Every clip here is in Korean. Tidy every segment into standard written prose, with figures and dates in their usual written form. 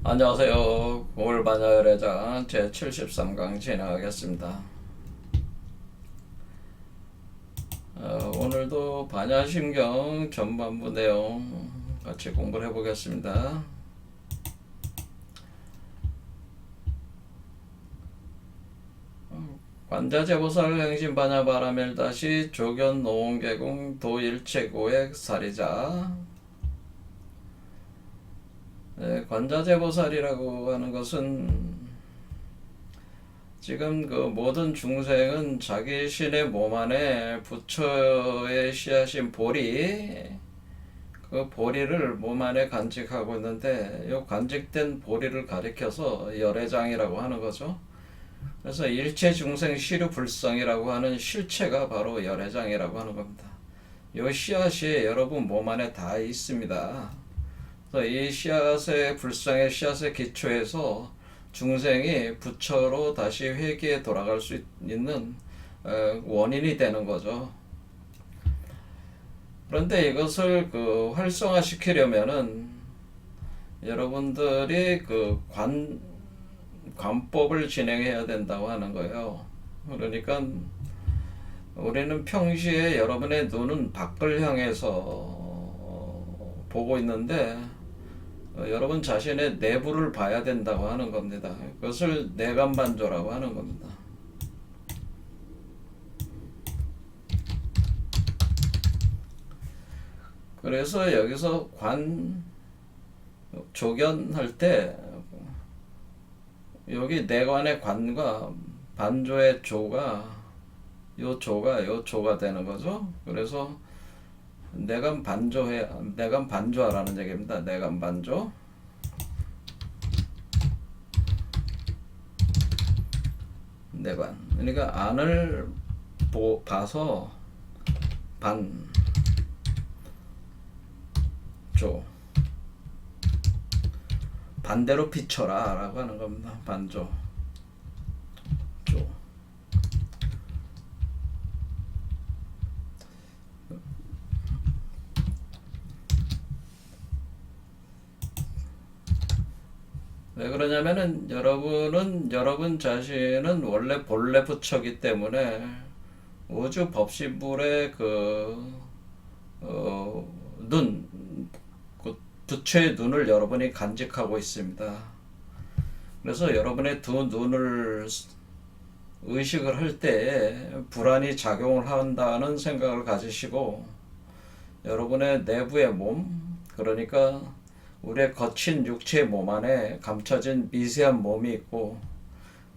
안녕하세요. 골반야열애자 제73강 진행하겠습니다. 오늘도 반야심경 전반부 내용 같이 공부를 해보겠습니다. 관자재보살 행신반야바라멜 다시 조견 노원계공 도일체고액 사리자. 관자재보살이라고 하는 것은 지금 그 모든 중생은 자기 신의 몸 안에 부처의 씨앗인 보리, 그 보리를 몸 안에 간직하고 있는데 이 간직된 보리를 가리켜서 열애장이라고 하는 거죠. 그래서 일체 중생 시류불성이라고 하는 실체가 바로 열애장이라고 하는 겁니다. 이 씨앗이 여러분 몸 안에 다 있습니다. 그래서 이 씨앗의 불성의 씨앗의 기초에서 중생이 부처로 다시 회귀에 돌아갈 수 있는 원인이 되는 거죠. 그런데 이것을 활성화시키려면은 여러분들이 관법을 진행해야 된다고 하는 거예요. 그러니까 우리는 평시에 여러분의 눈은 밖을 향해서 보고 있는데 여러분 자신의 내부를 봐야 된다고 하는 겁니다. 그것을 내관반조라고 하는 겁니다. 그래서 여기서 조견할 때 여기 내관의 관과 반조의 조가 요 조가 되는 거죠. 그래서 내관 반조하라는 얘기입니다. 내관 반조. 내관. 그러니까 안을 봐서 반조. 반대로 비춰라 라고 하는 겁니다. 반조. 조. 왜 그러냐면은 여러분 자신은 원래 본래 부처기 때문에 우주 법신불의 부처의 눈을 여러분이 간직하고 있습니다. 그래서 여러분의 두 눈을 의식을 할 때 불안이 작용을 한다는 생각을 가지시고 여러분의 내부의 몸, 그러니까 우리의 거친 육체의 몸 안에 감춰진 미세한 몸이 있고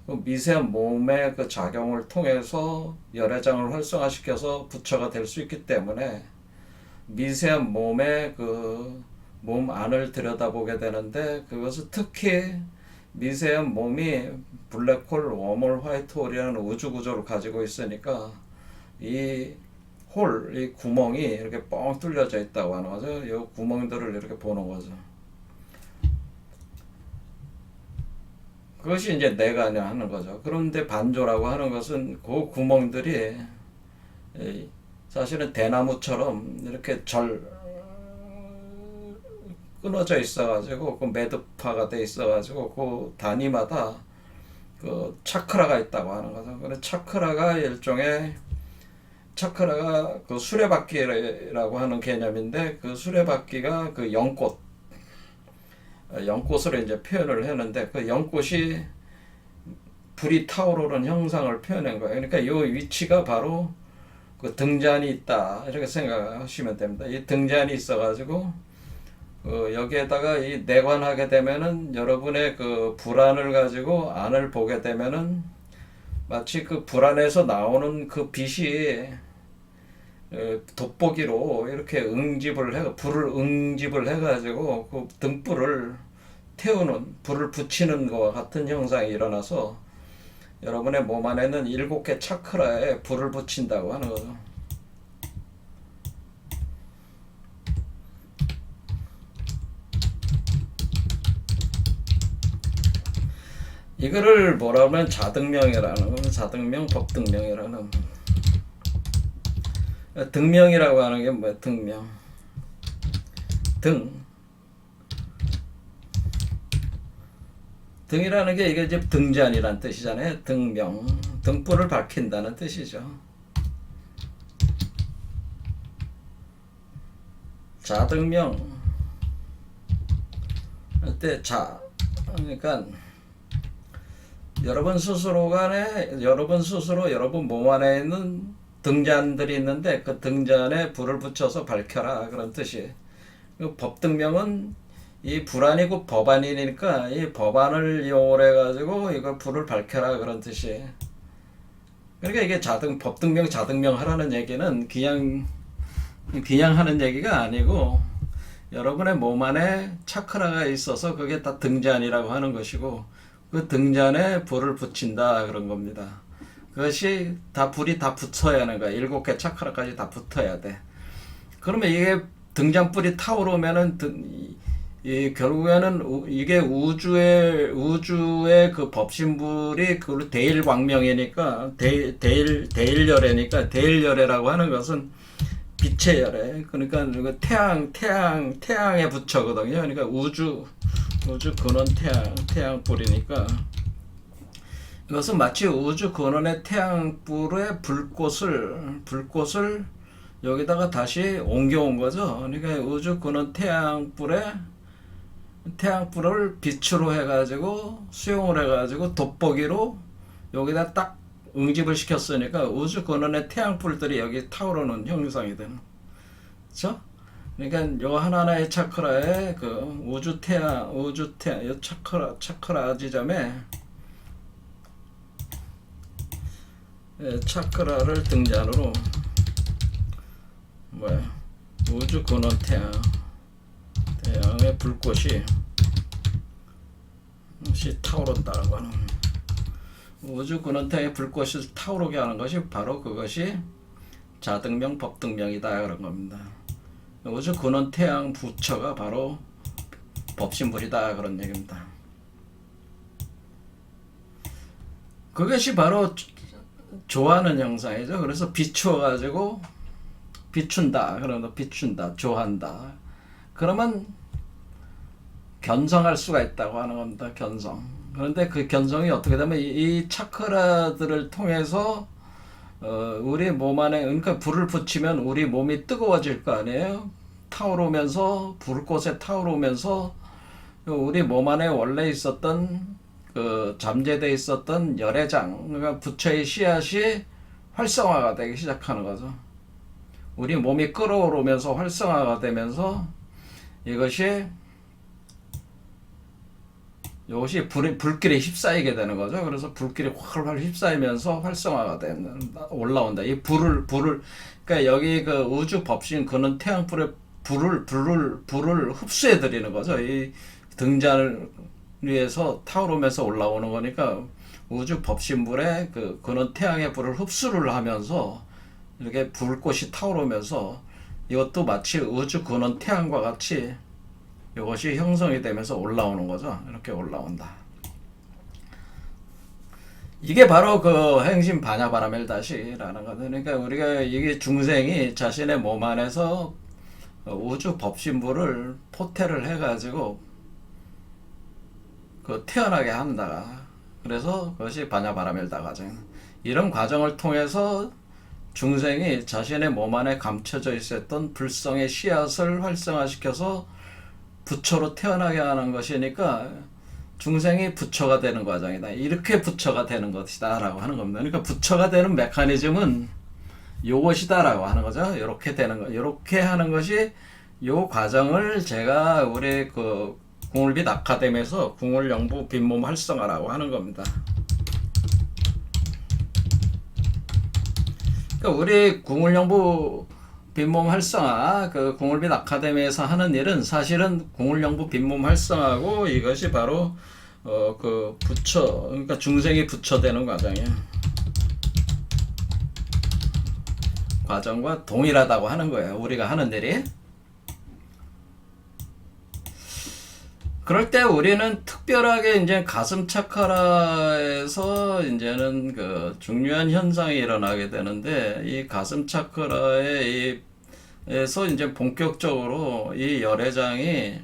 그 미세한 몸의 그 작용을 통해서 열애장을 활성화시켜서 부처가 될 수 있기 때문에 미세한 몸의 몸 안을 들여다보게 되는데 그것은 특히 미세한 몸이 블랙홀, 웜홀, 화이트홀이라는 우주 구조를 가지고 있으니까 이 구멍이 이렇게 뻥 뚫려져 있다고 하는 거죠. 이 구멍들을 이렇게 보는 거죠. 그것이 이제 내가 하는 거죠. 그런데 반조라고 하는 것은 그 구멍들이 사실은 대나무처럼 이렇게 끊어져 있어가지고 그 매듭화가 돼 있어가지고 그 단위마다 그 차크라가 있다고 하는 거죠. 그래서 차크라가 그 수레바퀴라고 하는 개념인데 그 수레바퀴가 그 연꽃으로 이제 표현을 했는데 그 연꽃이 불이 타오르는 형상을 표현한 거예요. 그러니까 이 위치가 바로 그 등잔이 있다 이렇게 생각하시면 됩니다. 이 등잔이 있어가지고 여기에다가 이 내관하게 되면은 여러분의 그 불안을 가지고 안을 보게 되면은 마치 그 불안에서 나오는 그 빛이 돋보기로 이렇게 불을 응집을 해가지고 그 등불을 태우는, 불을 붙이는 것과 같은 현상이 일어나서 여러분의 몸 안에는 7개 차크라에 불을 붙인다고 하는 거죠. 이거를 뭐라 하면 자등명이라는 거, 자등명, 법등명이라는 등명이라고 하는 게 뭐야? 등명. 등이라는 게 이게 이제 등잔이란 뜻이잖아요. 등명, 등불을 밝힌다는 뜻이죠. 자등명. 그때 그러니까 여러분 스스로 여러분 몸 안에 있는 등잔들이 있는데 그 등잔에 불을 붙여서 밝혀라 그런 뜻이. 그 법등명은 이 불안이고 법안이니까 이 법안을 이용을 해가지고 이거 불을 밝혀라 그런 뜻이. 그러니까 이게 법등명 자등명 하라는 얘기는 그냥 하는 얘기가 아니고 여러분의 몸 안에 차크라가 있어서 그게 다 등잔이라고 하는 것이고 그 등잔에 불을 붙인다 그런 겁니다. 그것이 불이 다 붙어야 하는 거야. 7개 차크라까지 다 붙어야 돼. 그러면 이게 등잔불이 타오르면은 결국에는 이게 우주의 그 법신불이 그 대일광명이니까 대일열애니까 대일열애라고 하는 것은 빛의 열애. 그러니까 태양의 부처거든요. 그러니까 우주 근원 태양불이니까 이것은 마치 우주 근원의 태양불의 불꽃을 여기다가 다시 옮겨온 거죠. 그러니까 우주 근원 태양불을 빛으로 해가지고 수용을 해가지고 돋보기로 여기다 딱 응집을 시켰으니까 우주 근원의 태양불들이 여기 타오르는 형상이 되는. 그렇죠? 그러니까 요 하나하나의 차크라에 그 우주 태양 요 차크라 지점에 차크라를 등잔으로 우주 근원 태양의 불꽃이 타오른다고 하는, 우주 근원 태양의 불꽃이 타오르게 하는 것이 바로 그것이 자등명 법등명이다 그런 겁니다. 우주 근원 태양 부처가 바로 법신불이다 그런 얘기입니다. 그것이 바로 조하는 형상이죠. 그래서 비추어가지고 비춘다. 그러면 비춘다, 조한다. 그러면 견성할 수가 있다고 하는 겁니다. 견성. 그런데 그 견성이 어떻게 되면 이 차크라들을 통해서 우리 몸 안에, 그러니까 불을 붙이면 우리 몸이 뜨거워질 거 아니에요. 타오르면서 불꽃에 타오르면서 우리 몸 안에 원래 있었던 그 잠재되어 있었던 열애장, 그러니까 부처의 씨앗이 활성화가 되기 시작하는 거죠. 우리 몸이 끓어오르면서 활성화가 되면서 이것이 불길에 휩싸이게 되는 거죠. 그래서 불길이 활활 휩싸이면서 활성화가 올라온다. 이 그러니까 여기 그 우주 법신 그는 태양불의 불을 흡수해 드리는 거죠. 이 등잔을 위해서 타오르면서 올라오는 거니까 우주 법신불에 그는 태양의 불을 흡수를 하면서 이렇게 불꽃이 타오르면서 이것도 마치 우주 근원 태양과 같이 이것이 형성이 되면서 올라오는 거죠. 이렇게 올라온다. 이게 바로 그 행심 반야바라멜다시라는 거죠. 그러니까 우리가 이게 중생이 자신의 몸 안에서 우주 법신불을 포태를 해가지고 태어나게 한다. 그래서 그것이 반야바라멜다 과정. 이런 과정을 통해서 중생이 자신의 몸 안에 감춰져 있었던 불성의 씨앗을 활성화시켜서 부처로 태어나게 하는 것이니까 중생이 부처가 되는 과정이다. 이렇게 부처가 되는 것이다 라고 하는 겁니다. 그러니까 부처가 되는 메커니즘은 요것이다 라고 하는 거죠. 이렇게 되는 거, 이렇게 하는 것이 요 과정을 제가 우리 그 궁울빛 아카데미에서 궁울영부 빈몸 활성화라고 하는 겁니다. 그러니까 우리 궁울영부 빈몸 활성화, 그 궁울빛 아카데미에서 하는 일은 사실은 궁울영부 빈몸 활성화고 이것이 바로 그 부처, 그러니까 중생이 부처되는 과정이에요. 과정과 동일하다고 하는 거예요. 우리가 하는 일이. 그럴 때 우리는 특별하게 이제 가슴 차크라에서 이제는 그 중요한 현상이 일어나게 되는데, 이 가슴 차크라에서 이제 본격적으로 이 열애장이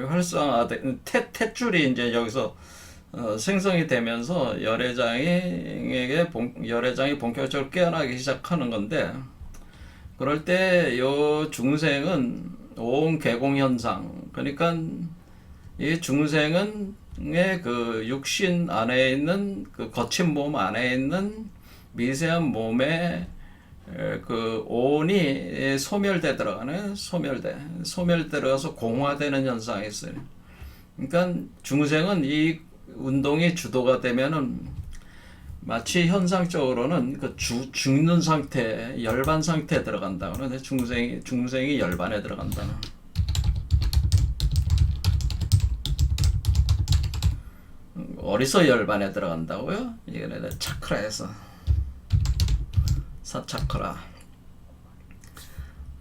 활성화된 탯줄이 이제 여기서 생성이 되면서 열애장이 본격적으로 깨어나기 시작하는 건데, 그럴 때 요 중생은 오온 개공 현상, 그러니까 이 중생은의 그 육신 안에 있는 그 거친 몸 안에 있는 미세한 몸에 그 오온이 소멸돼 들어가네. 소멸들어가서 공화되는 현상이 있어요. 그러니까 중생은 이 운동이 주도가 되면은 마치 현상적으로는 그 죽는 상태, 열반 상태에 들어간다. 그런데 중생이 열반에 들어간다. 어디서 열반에 들어간다고요? 이게 차크라에서. 사차크라.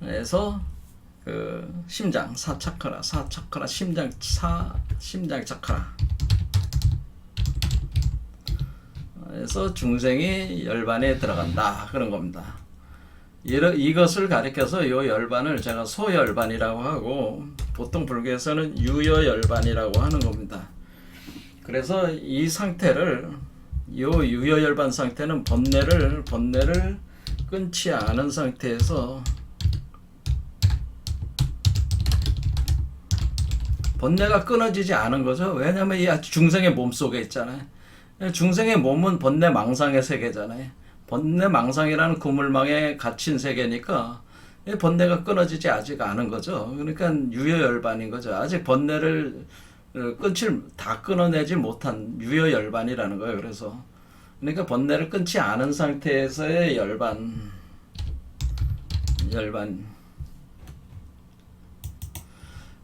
그래서 그 심장 사차크라 심장 차크라. 그래서 중생이 열반에 들어간다 그런 겁니다. 이것을 가리켜서 요 열반을 제가 소열반이라고 하고, 보통 불교에서는 유여열반이라고 하는 겁니다. 그래서 이 상태를, 요 유여열반 상태는 번뇌를 끊지 않은 상태에서, 번뇌가 끊어지지 않은 거죠. 왜냐면 이 중생의 몸 속에 있잖아요. 중생의 몸은 번뇌 망상의 세계잖아요. 번뇌 망상이라는 그물망에 갇힌 세계니까 번뇌가 끊어지지 아직 않은 거죠. 그러니까 유여열반인 거죠. 아직 번뇌를 다 끊어내지 못한 유여열반이라는 거예요. 그래서 그러니까 번뇌를 끊지 않은 상태에서의 열반.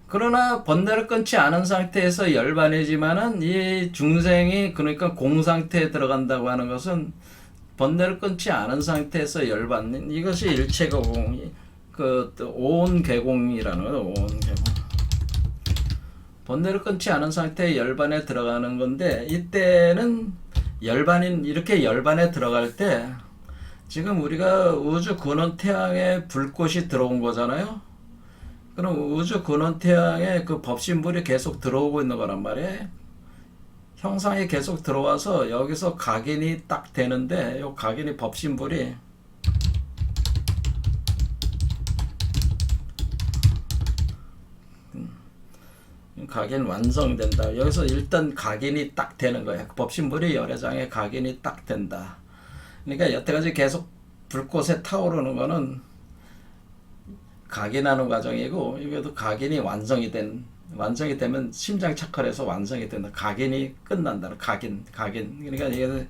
그러나 번뇌를 끊지 않은 상태에서 열반이지만은 이 중생이, 그러니까 공상태에 들어간다고 하는 것은 번뇌를 끊지 않은 상태에서 열반, 이것이 일체거공, 그 오온개공이라는 거예요. 오온개공. 번뇌를 끊지 않은 상태에 열반에 들어가는 건데, 이때는 이렇게 열반에 들어갈 때 지금 우리가 우주 근원 태양에 불꽃이 들어온 거잖아요. 그럼 우주 근원 태양에 그 법신불이 계속 들어오고 있는 거란 말이에요. 형상이 계속 들어와서 여기서 각인이 딱 되는데, 요 각인이 법신불이 각인 완성된다. 여기서 일단 각인이 딱 되는 거야. 법신불이 열애장에 각인이 딱 된다. 그러니까 여태까지 계속 불꽃에 타오르는 거는 각인하는 과정이고, 이것도 각인이 완성이 되면 심장 차크라에서 완성이 된다. 각인이 끝난다. 각인. 그러니까 이게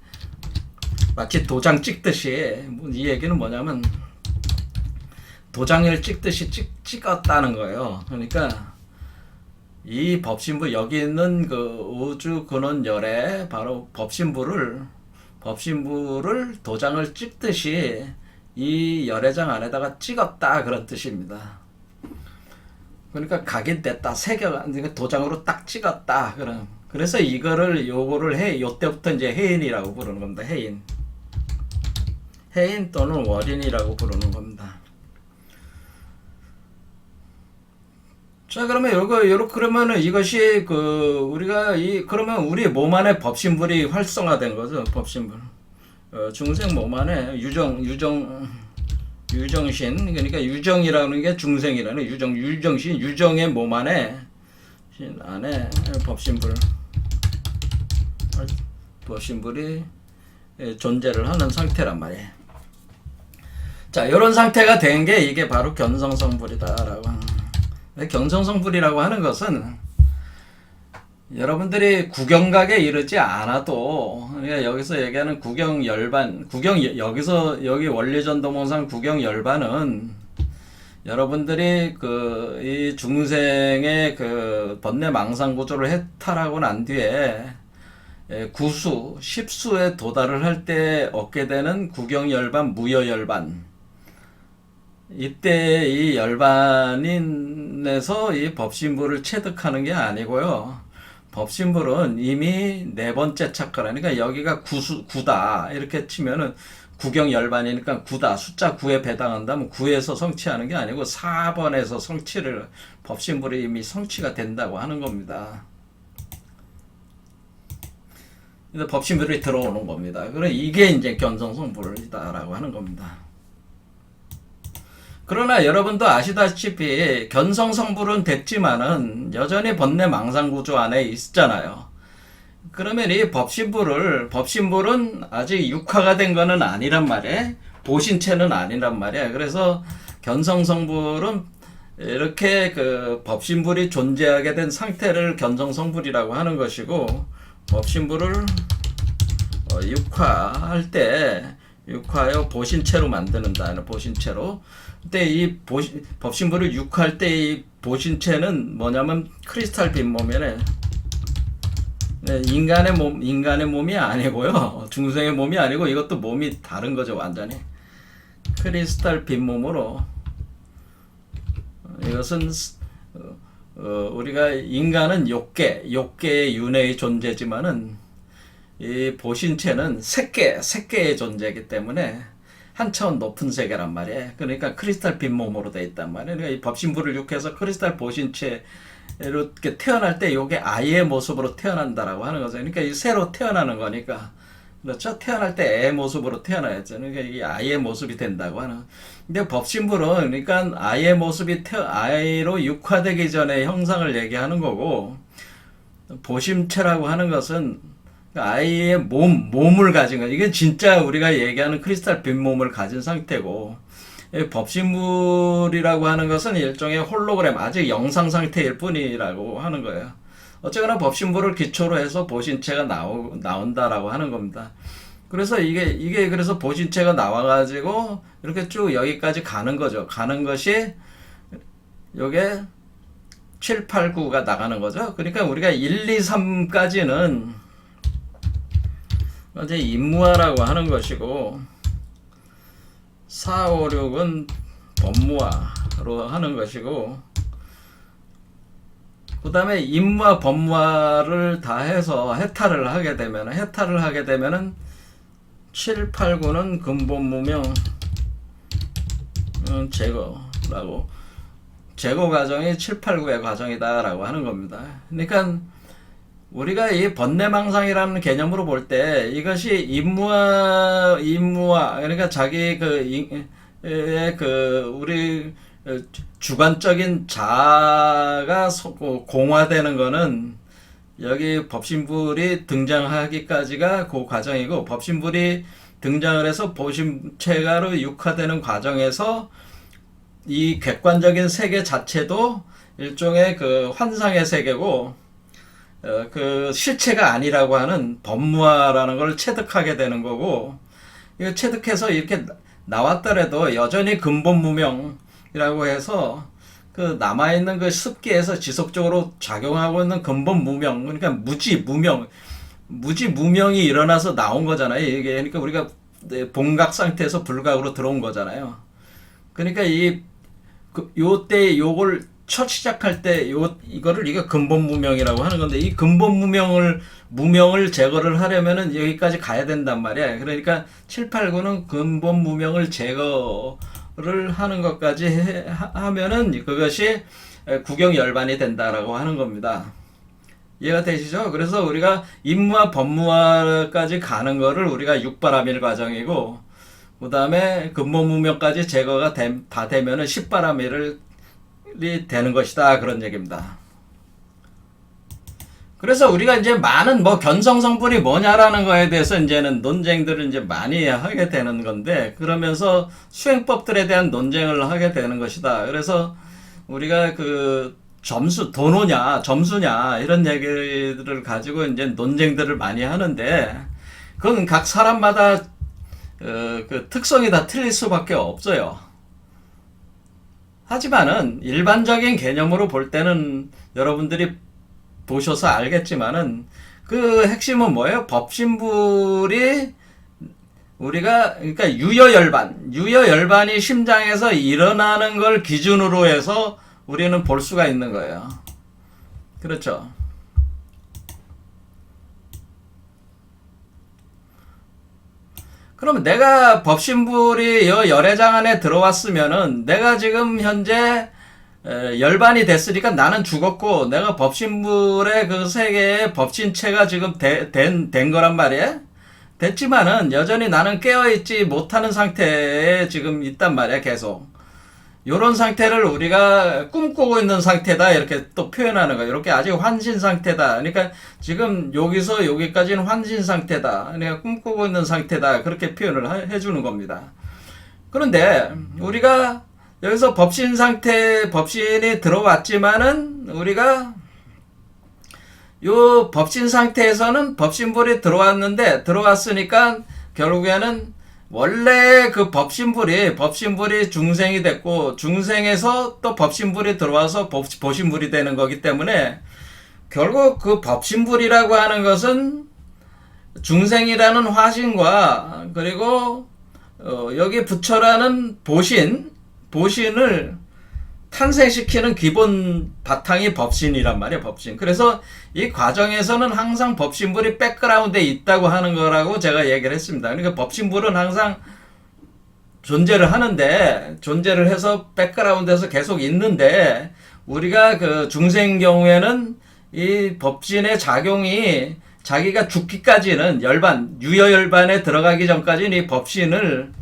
마치 도장 찍듯이, 이 얘기는 뭐냐면 도장을 찍듯이 찍었다는 거예요. 그러니까 이 법신부, 여기 있는 그 우주 근원 열에 바로 법신부를 도장을 찍듯이 이 열애장 안에다가 찍었다 그런 뜻입니다. 그러니까 각인됐다, 도장으로 딱 찍었다 그런. 그래서 요거를 요때부터 이제 해인이라고 부르는 겁니다. 해인 또는 월인이라고 부르는 겁니다. 자, 그러면 그러면은 이것이 그러면 우리 몸 안에 법신불이 활성화된 거죠. 법신불. 중생 몸 안에 유정신, 그러니까 유정이라는 게 중생이라는 유정신, 유정의 몸 안에 법신불이 존재를 하는 상태란 말이에요. 자, 이런 상태가 된 게 이게 바로 견성성불이다라고 하는. 견성성불이라고 하는 것은 여러분들이 구경각에 이르지 않아도, 그러니까 여기서 얘기하는 구경열반, 여기 원리전도문상 구경열반은 여러분들이 이 중생의 그 번뇌 망상 구조를 해탈하고 난 뒤에 구수, 십수에 도달을 할 때 얻게 되는 구경열반, 무여열반, 이때 이 열반인에서 이 법신부를 체득하는 게 아니고요. 법신불은 이미 네 번째 차크라니까, 여기가 9다 이렇게 치면은 구경열반이니까 9다, 숫자 9에 해당한다면 9에서 성취하는 게 아니고 4번에서 법신불이 이미 성취가 된다고 하는 겁니다. 법신불이 들어오는 겁니다. 그래 이게 이제 견성성불이다라고 하는 겁니다. 그러나 여러분도 아시다시피 견성성불은 됐지만은 여전히 번뇌 망상구조 안에 있잖아요. 그러면 이 법신불은 아직 육화가 된 거는 아니란 말이에요. 보신체는 아니란 말이에요. 그래서 견성성불은 이렇게 그 법신불이 존재하게 된 상태를 견성성불이라고 하는 것이고, 법신불을 육화할 때 육화요 보신체로 만드는다. 보신체로. 그때 이 법신불을 육화할 때 이 보신체는 뭐냐면 크리스탈 빈몸이네. 인간의 몸이 아니고요. 중생의 몸이 아니고 이것도 몸이 다른 거죠, 완전히. 크리스탈 빈몸으로. 이것은 우리가 인간은 욕계의 윤회의 존재지만은 이 보신체는 색계의 존재이기 때문에 한 차원 높은 세계란 말이에요. 그러니까 크리스탈 빈몸으로 되어 있단 말이에요. 그러니까 이 법신불을 육해서 크리스탈 보신체로 이렇게 태어날 때 이게 아이의 모습으로 태어난다라고 하는 거죠. 그러니까 이 새로 태어나는 거니까. 그렇죠? 태어날 때 애의 모습으로 태어나야죠. 그러니까 이게 아이의 모습이 된다고 하는. 근데 법신불은 그러니까 아이의 모습이 아이로 육화되기 전에 형상을 얘기하는 거고, 보신체라고 하는 것은 아이의 몸을 가진 거. 이게 진짜 우리가 얘기하는 크리스탈 빈몸을 가진 상태고, 법신물이라고 하는 것은 일종의 홀로그램, 아직 영상 상태일 뿐이라고 하는 거예요. 어쨌거나 법신물을 기초로 해서 보신체가 나온다라고 하는 겁니다. 그래서 이게 그래서 보신체가 나와가지고 이렇게 쭉 여기까지 가는 거죠. 가는 것이 요게 7, 8, 9가 나가는 거죠. 그러니까 우리가 1, 2, 3까지는 이제 임무화라고 하는 것이고, 4, 5, 6은 법무화로 하는 것이고, 그 다음에 임무와 법무화를 다 해서 해탈을 하게 되면은 7, 8, 9는 근본무명 제거라고, 제거 과정이 7, 8, 9의 과정이다라고 하는 겁니다. 그러니까 우리가 이 번뇌망상이라는 개념으로 볼 때 이것이 임무화, 그러니까 자기 우리 주관적인 자아가 공화되는 거는 여기 법신불이 등장하기까지가 그 과정이고, 법신불이 등장을 해서 보신체가로 육화되는 과정에서 이 객관적인 세계 자체도 일종의 그 환상의 세계고, 그 실체가 아니라고 하는 법무화라는 걸 체득하게 되는 거고, 이거 체득해서 이렇게 나왔더라도 여전히 근본무명이라고 해서 그 남아있는 그 습기에서 지속적으로 작용하고 있는 근본무명, 그러니까 무지무명이 일어나서 나온 거잖아요. 이게 그러니까 우리가 본각 상태에서 불각으로 들어온 거잖아요. 그러니까 요때 요걸 첫 시작할 때 이거를 근본무명이라고 하는 건데, 이 무명을 제거를 하려면은 여기까지 가야 된단 말이야. 그러니까 7, 8, 9는 근본무명을 제거를 하는 것까지 하면은 그것이 구경열반이 된다라고 하는 겁니다. 이해가 되시죠? 그래서 우리가 임무와 법무화까지 가는 거를 우리가 육바라밀 과정이고, 그 다음에 근본무명까지 제거가 다 되면은 십바라밀을 되는 것이다, 그런 얘기입니다. 그래서 우리가 이제 많은 견성성불이 뭐냐라는 거에 대해서 이제는 논쟁들을 이제 많이 하게 되는 건데, 그러면서 수행법들에 대한 논쟁을 하게 되는 것이다. 그래서 우리가 그 도노냐 점수냐 이런 얘기들을 가지고 이제 논쟁들을 많이 하는데, 그건 각 사람마다 그 특성이 다 틀릴 수밖에 없어요. 하지만은 일반적인 개념으로 볼 때는 여러분들이 보셔서 알겠지만은 그 핵심은 뭐예요? 법신불이 우리가 그러니까 유여열반이 심장에서 일어나는 걸 기준으로 해서 우리는 볼 수가 있는 거예요. 그렇죠? 그러면 내가 법신불이 열애장 안에 들어왔으면은 내가 지금 현재 열반이 됐으니까 나는 죽었고 내가 법신불의 그 세계의 법신체가 지금 된 거란 말이야. 됐지만은 여전히 나는 깨어있지 못하는 상태에 지금 있단 말이야. 계속 요런 상태를 우리가 꿈꾸고 있는 상태다 이렇게 또 표현하는 거야. 이렇게 아직 환신 상태다. 그러니까 지금 여기서 여기까지는 환신 상태다. 그러니까 꿈꾸고 있는 상태다. 그렇게 표현을 해주는 겁니다. 그런데 우리가 여기서 법신 상태, 법신이 들어왔지만은 우리가 요 법신 상태에서는 법신불이 들어왔으니까 결국에는 원래 그 법신불이 중생이 됐고 중생에서 또 법신불이 들어와서 보신불이 되는 거기 때문에 결국 그 법신불이라고 하는 것은 중생이라는 화신과 그리고 여기 부처라는 보신을 탄생시키는 기본 바탕이 법신이란 말이에요. 법신. 그래서 이 과정에서는 항상 법신불이 백그라운드에 있다고 하는 거라고 제가 얘기를 했습니다. 그러니까 법신불은 항상 존재를 하는데 존재를 해서 백그라운드에서 계속 있는데 우리가 그 중생 경우에는 이 법신의 작용이 자기가 죽기까지는 유여열반에 들어가기 전까지는 이 법신을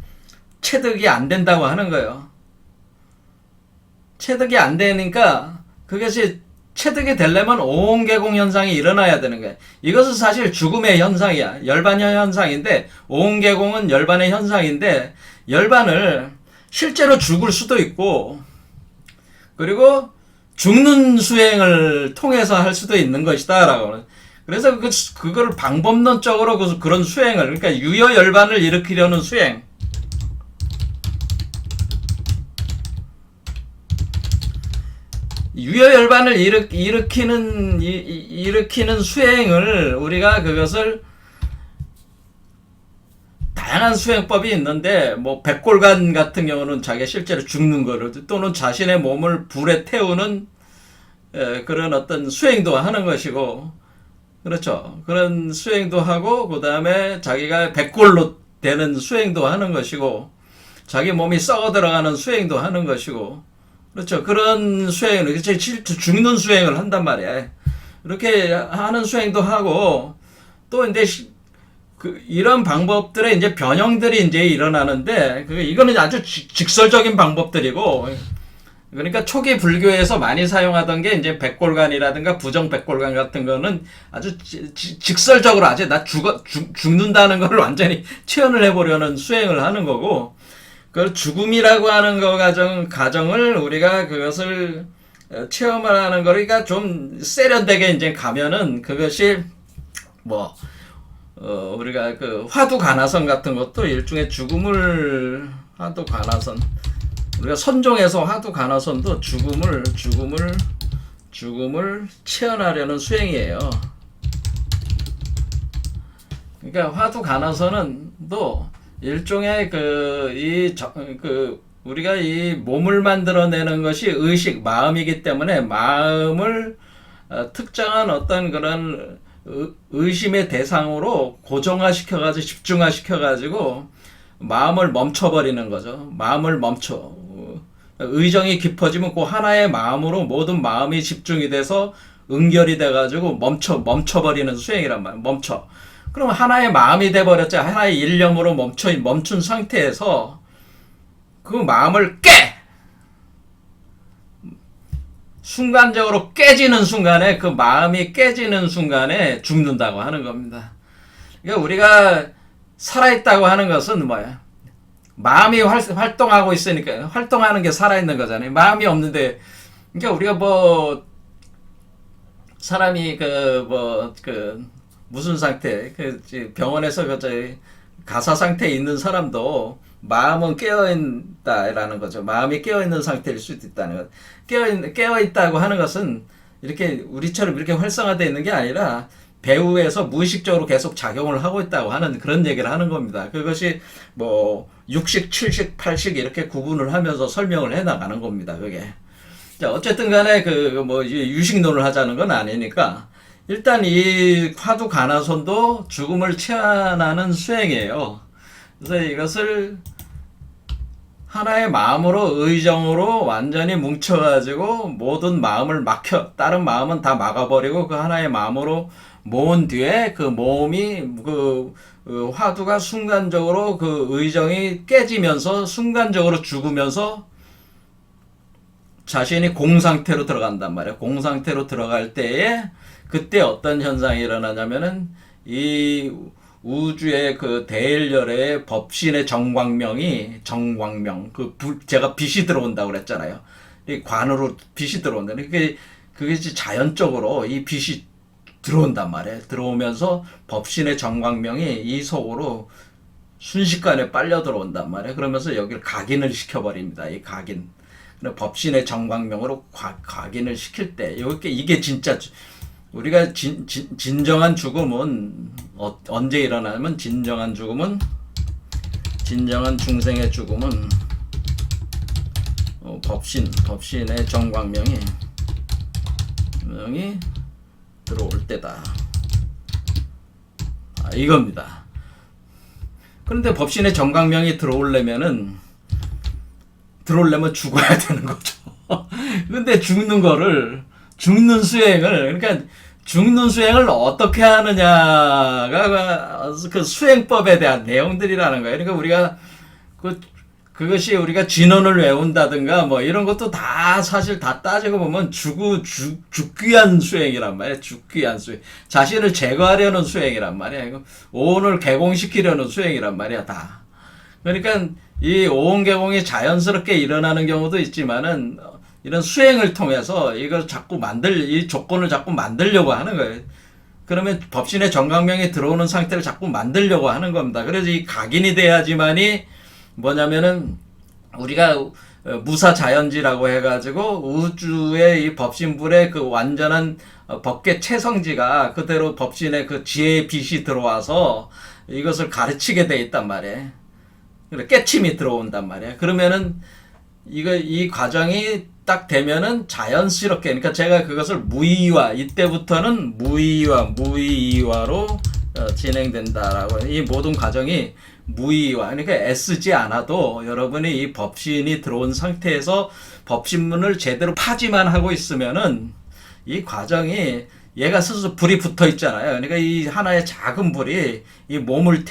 체득이 안 된다고 하는 거예요. 체득이 안 되니까 그것이 체득이 되려면 오온개공 현상이 일어나야 되는 거예요. 이것은 사실 죽음의 현상이야. 열반의 현상인데 오온개공은 열반의 현상인데 열반을 실제로 죽을 수도 있고 그리고 죽는 수행을 통해서 할 수도 있는 것이다 라고. 그래서 그거를 방법론적으로 그런 수행을 그러니까 유여열반을 일으키려는 수행 유여열반을 일으키는 수행을 우리가 그것을 다양한 수행법이 있는데 뭐 백골간 같은 경우는 자기가 실제로 죽는 거를 또는 자신의 몸을 불에 태우는 그런 어떤 수행도 하는 것이고 그렇죠. 그런 수행도 하고 그 다음에 자기가 백골로 되는 수행도 하는 것이고 자기 몸이 썩어 들어가는 수행도 하는 것이고 그렇죠. 그런 수행을, 죽는 수행을 한단 말이야. 이렇게 하는 수행도 하고, 또 이제, 이런 방법들의 이제 변형들이 이제 일어나는데, 이거는 아주 직설적인 방법들이고, 그러니까 초기 불교에서 많이 사용하던 게 이제 백골간이라든가 부정백골간 같은 거는 아주 직설적으로 아주 죽는다는 걸 완전히 체현을 해보려는 수행을 하는 거고, 그 죽음이라고 하는 거 가정을 우리가 그것을 체험을 하는 거니까 좀 세련되게 이제 가면은 그것이 우리가 그 화두간화선 같은 것도 일종의 죽음을 화두간화선 우리가 선종에서 화두간화선도 죽음을 체현하려는 수행이에요. 그러니까 화두간화선은 또 일종의 우리가 이 몸을 만들어내는 것이 의식, 마음이기 때문에 마음을 특정한 어떤 그런 의심의 대상으로 고정화시켜가지고 집중화시켜가지고 마음을 멈춰버리는 거죠. 마음을 멈춰. 의정이 깊어지면 그 하나의 마음으로 모든 마음이 집중이 돼서 응결이 돼가지고 멈춰버리는 수행이란 말이에요. 멈춰. 그럼 하나의 마음이 돼버렸죠. 하나의 일념으로 멈춘 상태에서 그 마음을 순간적으로 깨지는 순간에 그 마음이 깨지는 순간에 죽는다고 하는 겁니다. 그러니까 우리가 살아있다고 하는 것은 뭐야? 마음이 활동하고 있으니까 활동하는 게 살아있는 거잖아요. 마음이 없는데 그러니까 우리가 사람이 무슨 상태, 병원에서 가사 상태에 있는 사람도 마음은 깨어있다라는 거죠. 마음이 깨어있는 상태일 수도 있다는 것. 깨어있다고 하는 것은 이렇게 우리처럼 이렇게 활성화되어 있는 게 아니라 배후에서 무의식적으로 계속 작용을 하고 있다고 하는 그런 얘기를 하는 겁니다. 그것이 6식, 7식, 8식 이렇게 구분을 하면서 설명을 해 나가는 겁니다. 그게. 자, 어쨌든 간에 유식론을 하자는 건 아니니까 일단 이 화두간화선도 죽음을 체현하는 수행이에요. 그래서 이것을 하나의 마음으로 의정으로 완전히 뭉쳐가지고 모든 마음을 다른 마음은 다 막아버리고 그 하나의 마음으로 모은 뒤에 그 모음이 그 화두가 순간적으로 그 의정이 깨지면서 순간적으로 죽으면서 자신이 공상태로 들어간단 말이에요. 공상태로 들어갈 때에 그때 어떤 현상이 일어나냐면은 이 우주의 그 대일열의 법신의 정광명이 제가 빛이 들어온다고 그랬잖아요. 이 관으로 빛이 들어온다. 그게 자연적으로 이 빛이 들어온단 말이에요. 들어오면서 법신의 정광명이 이 속으로 순식간에 빨려 들어온단 말이에요. 그러면서 여기를 각인을 시켜버립니다. 이 각인. 법신의 정광명으로 각인을 시킬 때 이게 진짜 우리가 진정한 죽음은 언제 일어나면 진정한 중생의 죽음은 법신의 정광명이 들어올 때다. 이겁니다. 그런데 법신의 정광명이 들어오려면 죽어야 되는 거죠. 근데 죽는 수행을 어떻게 하느냐가 그 수행법에 대한 내용들이라는 거예요. 그러니까 우리가 그것이 우리가 진언을 외운다든가 뭐 이런 것도 다 사실 다 따지고 보면 죽귀한 수행이란 말이에요. 죽귀한 수행. 자신을 제거하려는 수행이란 말이에요. 오온을 개공시키려는 수행이란 말이야, 다. 그러니까 이 오온개공이 자연스럽게 일어나는 경우도 있지만은 이런 수행을 통해서 이 조건을 자꾸 만들려고 하는 거예요. 그러면 법신의 정광명이 들어오는 상태를 자꾸 만들려고 하는 겁니다. 그래서 이 각인이 돼야지만이 뭐냐면은 우리가 무사자연지라고 해가지고 우주의 이 법신불의 그 완전한 법계 체성지가 그대로 법신의 그 지혜의 빛이 들어와서 이것을 가르치게 돼 있단 말이에요. 깨침이 들어온단 말이에요. 그러면은 이 과정이 딱 되면은 자연스럽게, 그러니까 제가 그것을 이때부터는 무의화로 진행된다라고. 이 모든 과정이 무의화, 그러니까 애쓰지 않아도 여러분이 이 법신이 들어온 상태에서 법신문을 제대로 파지만 하고 있으면은 이 과정이 얘가 스스로 불이 붙어 있잖아요. 그러니까 이 하나의 작은 불이 이 몸을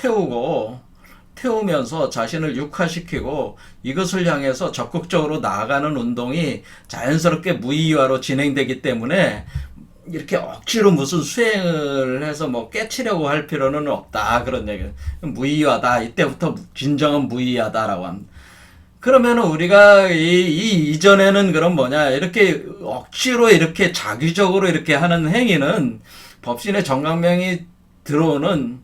태우면서 자신을 육화시키고 이것을 향해서 적극적으로 나아가는 운동이 자연스럽게 무의화로 진행되기 때문에 이렇게 억지로 무슨 수행을 해서 뭐 깨치려고 할 필요는 없다, 그런 얘기예요. 무의화다. 이때부터 진정한 무의화다라고 합니다. 그러면은 우리가 이전에는 그럼 이렇게 억지로 이렇게 자기적으로 이렇게 하는 행위는 법신의 정광명이 들어오는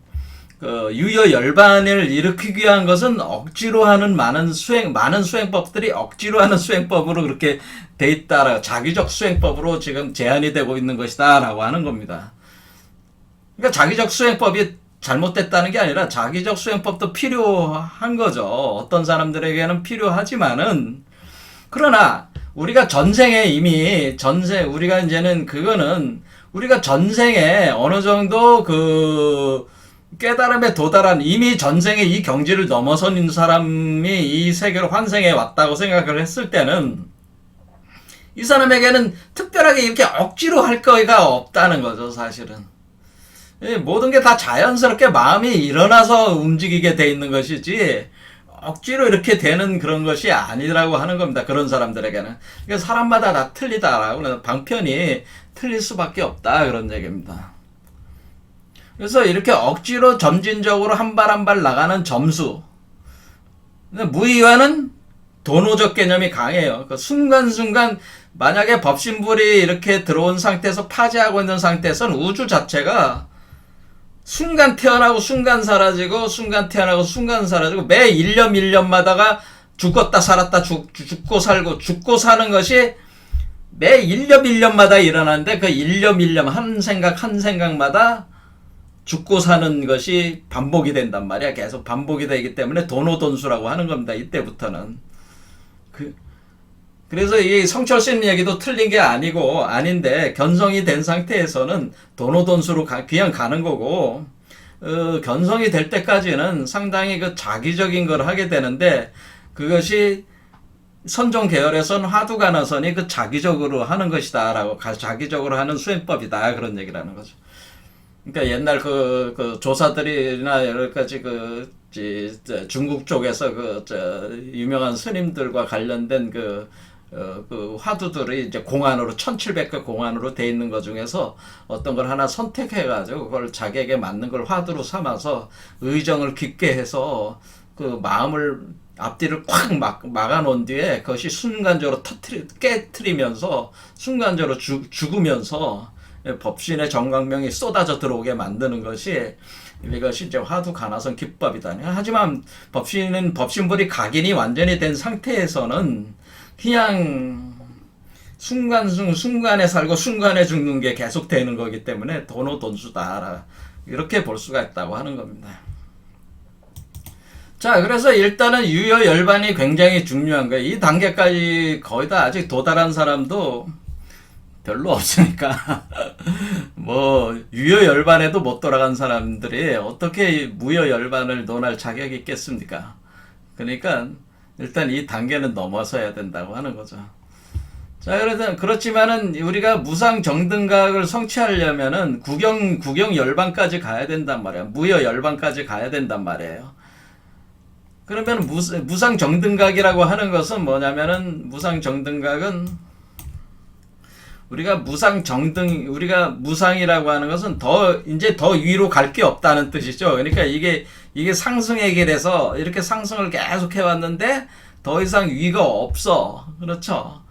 유효 열반을 일으키기 위한 것은 억지로 하는 많은 수행법들이 억지로 하는 수행법으로 그렇게 돼 있다라, 자기적 수행법으로 지금 제한이 되고 있는 것이다라고 하는 겁니다. 그러니까 자기적 수행법이 잘못됐다는 게 아니라 자기적 수행법도 필요한 거죠. 어떤 사람들에게는 필요하지만은, 그러나 우리가 전생에 우리가 이제는 그거는 우리가 전생에 어느 정도 깨달음에 도달한, 이미 전생에 이 경지를 넘어선 사람이 이 세계로 환생해 왔다고 생각을 했을 때는 이 사람에게는 특별하게 이렇게 억지로 할 거가 없다는 거죠, 사실은. 모든 게 다 자연스럽게 마음이 일어나서 움직이게 돼 있는 것이지 억지로 이렇게 되는 그런 것이 아니라고 하는 겁니다, 그런 사람들에게는. 그러니까 사람마다 다 틀리다라고, 방편이 틀릴 수밖에 없다, 그런 얘기입니다. 그래서 이렇게 억지로 점진적으로 한 발 한 발 나가는 점수. 무의화는 도노적 개념이 강해요. 그 순간순간 만약에 법신불이 이렇게 들어온 상태에서 파지하고 있는 상태에서는 우주 자체가 순간 태어나고 순간 사라지고 순간 태어나고 순간 사라지고 매 1년 1년마다가 죽었다 살았다 죽고 살고 죽고 사는 것이 매 1년 1년마다 일어나는데 그 1년 1년 한 생각마다 죽고 사는 것이 반복이 된단 말이야. 계속 반복이 되기 때문에 도노돈수라고 하는 겁니다. 이때부터는. 그래서 이 성철스님 얘기도 틀린 게 아닌데 견성이 된 상태에서는 도노돈수로 그냥 가는 거고, 견성이 될 때까지는 상당히 자기적인 걸 하게 되는데, 그것이 선종 계열에서는 화두간화선이 그 자기적으로 하는 것이다라고, 자기적으로 하는 수행법이다, 그런 얘기라는 거죠. 그러니까 옛날 그 조사들이나 여러 가지 중국 쪽에서 유명한 스님들과 관련된 그 화두들이 이제 공안으로 1700개 공안으로 돼 있는 것 중에서 어떤 걸 하나 선택해가지고 그걸 자기에게 맞는 걸 화두로 삼아서 의정을 깊게 해서 그 마음을 앞뒤를 콱 막아놓은 뒤에 그것이 순간적으로 깨트리면서 순간적으로 죽으면서 법신의 정광명이 쏟아져 들어오게 만드는 것이 이것이 이제 화두 간화선 기법이다. 하지만 법신불이 각인이 완전히 된 상태에서는 그냥 순간에 살고 순간에 죽는 게 계속 되는 거기 때문에 돈수다, 이렇게 볼 수가 있다고 하는 겁니다. 자, 그래서 일단은 유효열반이 굉장히 중요한 거예요. 이 단계까지 거의 다 아직 도달한 사람도 별로 없으니까 뭐 유효열반에도 못 돌아간 사람들이 어떻게 무효열반을 논할 자격이 있겠습니까? 그러니까 일단 이 단계는 넘어서야 된다고 하는 거죠. 자, 그렇지만은 우리가 무상정등각을 성취하려면은 구경열반까지 가야 된단 말이야. 무효열반까지 가야 된단 말이에요. 그러면 무상정등각이라고 하는 것은 뭐냐면은, 무상정등각은 우리가 무상이라고 하는 것은 이제 더 위로 갈 게 없다는 뜻이죠. 그러니까 이게 상승의 길에서 이렇게 상승을 계속 해왔는데 더 이상 위가 없어. 그렇죠.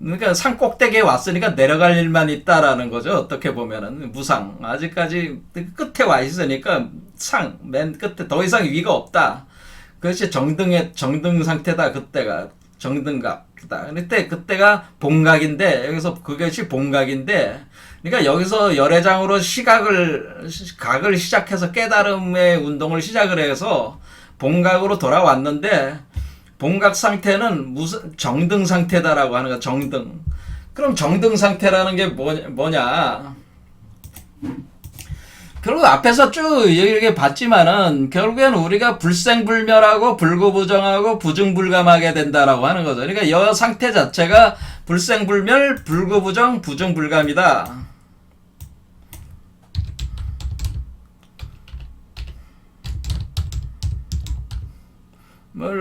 그러니까 산 꼭대기에 왔으니까 내려갈 일만 있다라는 거죠. 어떻게 보면은 무상. 아직까지 끝에 와 있으니까 맨 끝에 더 이상 위가 없다. 그것이 정등 상태다. 그때가 정등각이다. 그때가 봉각인데, 여기서 그것이 봉각인데, 그러니까 여기서 열애장으로 각을 시작해서 깨달음의 운동을 시작을 해서 봉각으로 돌아왔는데, 봉각 상태는 무슨 정등 상태다라고 하는 거야. 정등. 그럼 정등 상태라는 게 뭐냐? 결국 앞에서 쭉 이렇게 봤지만은 결국엔 우리가 불생불멸하고 불구부정하고 부증불감하게 된다라고 하는 거죠. 그러니까 이 상태 자체가 불생불멸, 불구부정, 부증불감이다.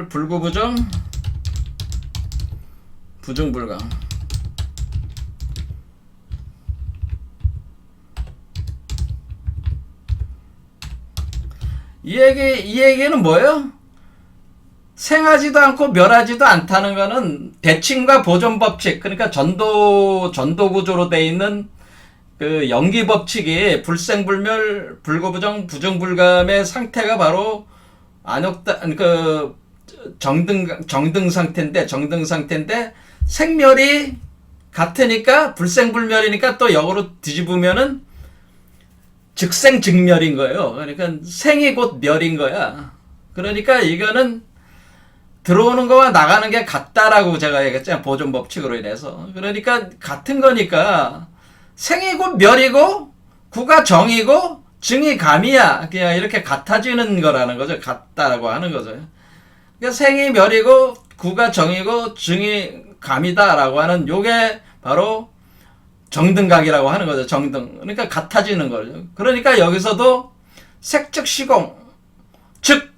불구부정, 부증불감. 이 얘기는 뭐예요? 생하지도 않고 멸하지도 않다는 거는 대칭과 보존 법칙, 그러니까 전도 구조로 되어 있는 그 연기 법칙이 불생불멸, 불구부정, 부정불감의 상태가 바로 정등 상태인데 생멸이 같으니까 불생불멸이니까 또 역으로 뒤집으면은 즉생즉멸인 거예요. 그러니까 생이 곧 멸인 거야. 그러니까 이거는 들어오는 거와 나가는 게 같다라고 제가 얘기했잖아요. 보존 법칙으로 인해서. 그러니까 같은 거니까 생이 곧 멸이고 구가 정이고 증이 감이야. 그냥 이렇게 같아지는 거라는 거죠. 같다라고 하는 거죠. 그러니까 생이 멸이고 구가 정이고 증이 감이다라고 하는 요게 바로 정등각이라고 하는 거죠. 정등. 그러니까 같아지는 거죠. 그러니까 여기서도 색즉시공,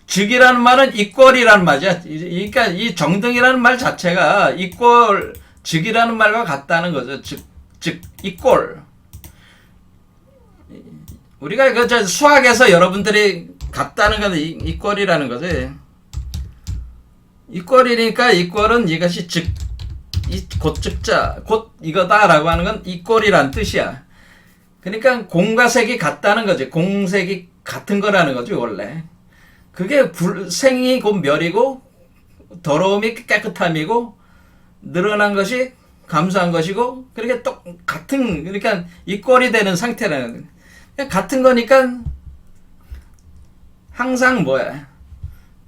즉이라는 말은 이꼴이라는 말이야. 그러니까 이 정등이라는 말 자체가 이꼴, 즉이라는 말과 같다는 거죠. 즉 이꼴. 우리가 수학에서 여러분들이 같다는 건 이꼴이라는 거지. 이꼴이니까 이꼴은 이것이 곧 즉자, 곧 이거다라고 하는 건 이꼴이란 뜻이야. 그러니까 공과 색이 같다는 거지. 공색이 같은 거라는 거지, 원래. 그게 생이 곧 멸이고, 더러움이 깨끗함이고, 늘어난 것이 감소한 것이고, 그렇게 그러니까 이꼴이 되는 상태라는 거야. 같은 거니까, 항상 뭐야.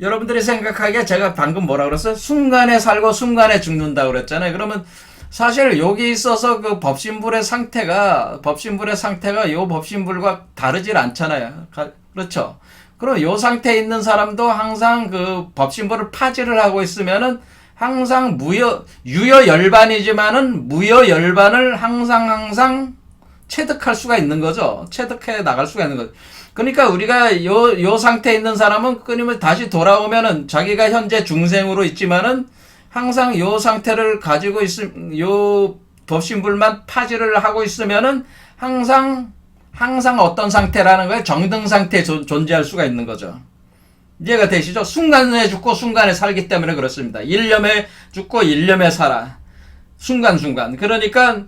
여러분들이 생각하기에 제가 방금 뭐라 그랬어요? 순간에 살고 순간에 죽는다고 그랬잖아요. 그러면 사실 여기 있어서 그 법신불의 상태가 요 법신불과 다르질 않잖아요. 그렇죠? 그럼 요 상태에 있는 사람도 항상 그 법신부를 파지를 하고 있으면은 항상 유효열반이지만은 무효열반을 항상 체득할 수가 있는 거죠. 체득해 나갈 수가 있는 거죠. 그러니까 우리가 요 상태에 있는 사람은 끊임없이 다시 돌아오면은 자기가 현재 중생으로 있지만은 항상 요 상태를 가지고 요 법신불만 파지를 하고 있으면은 항상 어떤 상태라는 거예요? 정등 상태에 존재할 수가 있는 거죠. 이해가 되시죠? 순간에 죽고 순간에 살기 때문에 그렇습니다. 일념에 죽고 일념에 살아. 순간순간. 그러니까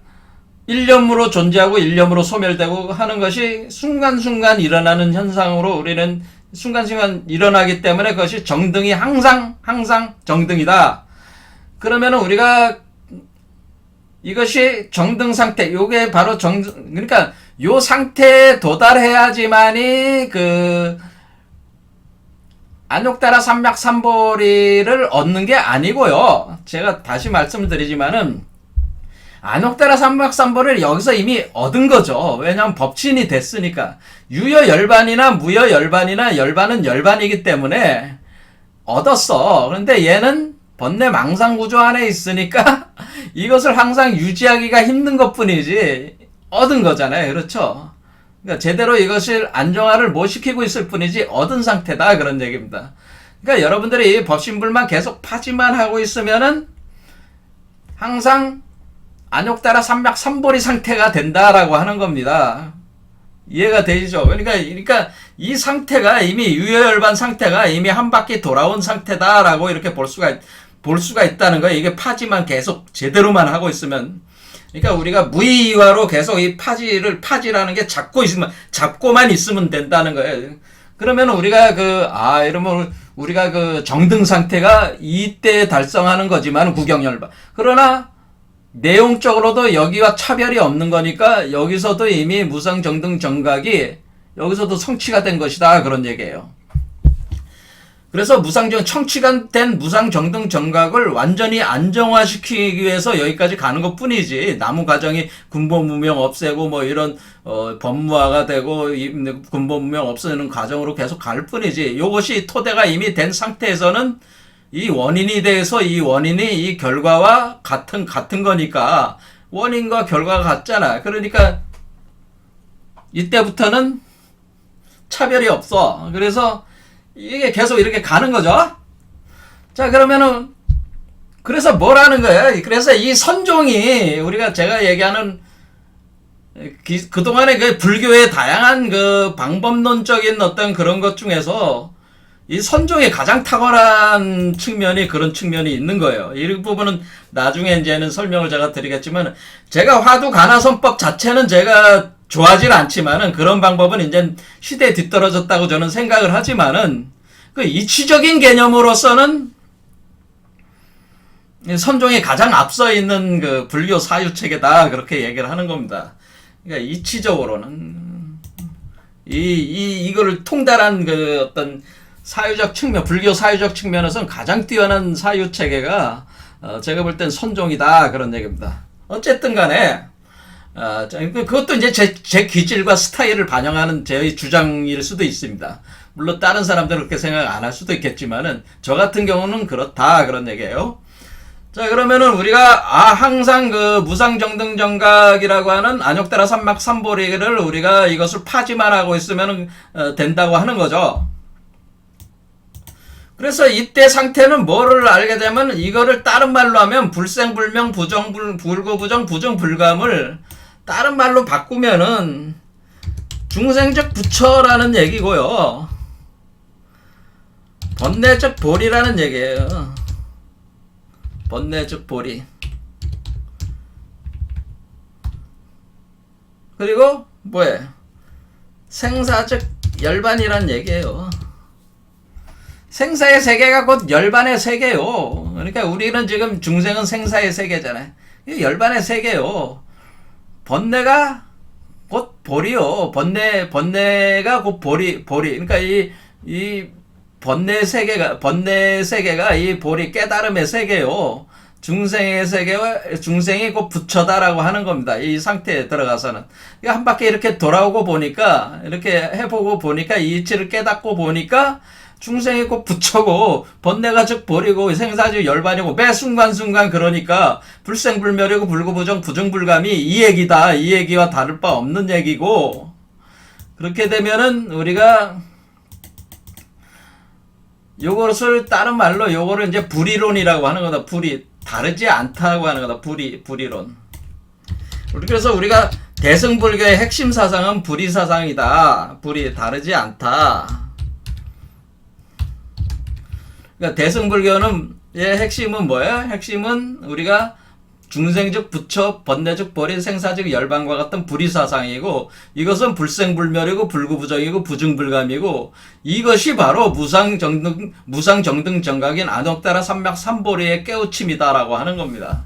일념으로 존재하고 일념으로 소멸되고 하는 것이 순간순간 일어나는 현상으로 우리는 순간순간 일어나기 때문에 그것이 정등이 항상 정등이다. 그러면 우리가 이것이 정등 상태, 요게 바로 그러니까 요 상태에 도달해야지만이 안욕다라 삼맥삼보리를 얻는 게 아니고요. 제가 다시 말씀을 드리지만은 안욕다라 삼맥삼보리를 여기서 이미 얻은 거죠. 왜냐하면 법신이 됐으니까. 유효열반이나 무효열반이나 열반은 열반이기 때문에 얻었어. 그런데 얘는 번뇌 망상구조 안에 있으니까 이것을 항상 유지하기가 힘든 것 뿐이지 얻은 거잖아요. 그렇죠? 그러니까 제대로 이것을 안정화를 못 시키고 있을 뿐이지 얻은 상태다. 그런 얘기입니다. 그러니까 여러분들이 법신불만 계속 파지만 하고 있으면은 항상 안욕다라 삼맥삼보리 상태가 된다라고 하는 겁니다. 이해가 되시죠? 그러니까 이 상태가 이미 유효열반 상태가 이미 한 바퀴 돌아온 상태다라고 이렇게 볼 수가 있다는 거예요. 이게 파지만 계속 제대로만 하고 있으면. 그러니까 우리가 무의화로 계속 이 파지라는 게 잡고만 있으면 된다는 거예요. 그러면 우리가 이러면 우리가 정등 상태가 이때 달성하는 거지만 구경열반. 그러나 내용적으로도 여기와 차별이 없는 거니까 여기서도 이미 무상정등 정각이 여기서도 성취가 된 것이다. 그런 얘기예요. 그래서 청취가 된 무상정등 정각을 완전히 안정화시키기 위해서 여기까지 가는 것 뿐이지, 나무 과정이 군보무명 없애고 뭐 이런 법무화가 되고 군보무명 없애는 과정으로 계속 갈 뿐이지, 이것이 토대가 이미 된 상태에서는 이 원인이 돼서 이 원인이 이 결과와 같은 거니까 원인과 결과가 같잖아. 그러니까 이때부터는 차별이 없어. 그래서 이게 계속 이렇게 가는 거죠. 자, 그러면은 그래서 뭐라는 거예요? 그래서 이 선종이 제가 얘기하는 그동안의 그 불교의 다양한 그 방법론적인 어떤 그런 것 중에서 이 선종의 가장 탁월한 측면이 그런 측면이 있는 거예요. 이 부분은 나중에 이제는 설명을 제가 드리겠지만, 제가 화두 가나선법 자체는 제가 좋아하진 않지만은 그런 방법은 이제 시대에 뒤떨어졌다고 저는 생각을 하지만은 그 이치적인 개념으로서는 선종이 가장 앞서 있는 그 불교 사유체계다, 그렇게 얘기를 하는 겁니다. 그러니까 이치적으로는 이거를 통달한 그 어떤 사유적 측면, 불교 사유적 측면에서는 가장 뛰어난 사유체계가 제가 볼 땐 선종이다, 그런 얘기입니다. 어쨌든 간에 그것도 이제 제 기질과 스타일을 반영하는 제 주장일 수도 있습니다. 물론 다른 사람들은 그렇게 생각 안 할 수도 있겠지만은 저 같은 경우는 그렇다, 그런 얘기예요. 자, 그러면은 우리가 항상 그 무상정등정각이라고 하는 안욕다라 삼맥삼보리를 우리가 이것을 파지만 하고 있으면 된다고 하는 거죠. 그래서 이때 상태는 뭐를 알게 되면, 이거를 다른 말로 하면 불생불명 불구부정 부정불감을 다른 말로 바꾸면은 중생적 부처라는 얘기고요, 번뇌적 보리라는 얘기예요. 번뇌적 보리. 그리고 뭐예요? 생사적 열반이란 얘기예요. 생사의 세계가 곧 열반의 세계요. 그러니까 우리는 지금 중생은 생사의 세계잖아요. 열반의 세계요. 번뇌가 곧 보리요. 번뇌가 곧 보리. 그러니까 이 번뇌 세계가 이 보리 깨달음의 세계요. 중생의 세계와 중생이 곧 부처다라고 하는 겁니다. 이 상태에 들어가서는. 한 바퀴 이렇게 돌아오고 보니까, 이렇게 해보고 보니까, 이 이치를 깨닫고 보니까, 중생이 곧 부처고, 번뇌가 즉 버리고, 생사즉 열반이고, 매 순간순간 그러니까, 불생불멸이고, 불구부정, 부정불감이 이 얘기다. 이 얘기와 다를 바 없는 얘기고, 그렇게 되면은, 우리가, 요것을 다른 말로 요거를 이제 불이론이라고 하는 거다. 다르지 않다고 하는 거다. 불이론. 그래서 우리가 대승불교의 핵심 사상은 불이사상이다. 불이 다르지 않다. 그러니까 대승불교는 의 핵심은 뭐예요? 핵심은 우리가 중생즉 부처, 번뇌즉 벌인, 생사즉 열반과 같은 불이사상이고, 이것은 불생불멸이고, 불구부정이고, 부증불감이고, 이것이 바로 무상정등 정각인 안옥따라 삼맥삼보리의 깨우침이다라고 하는 겁니다.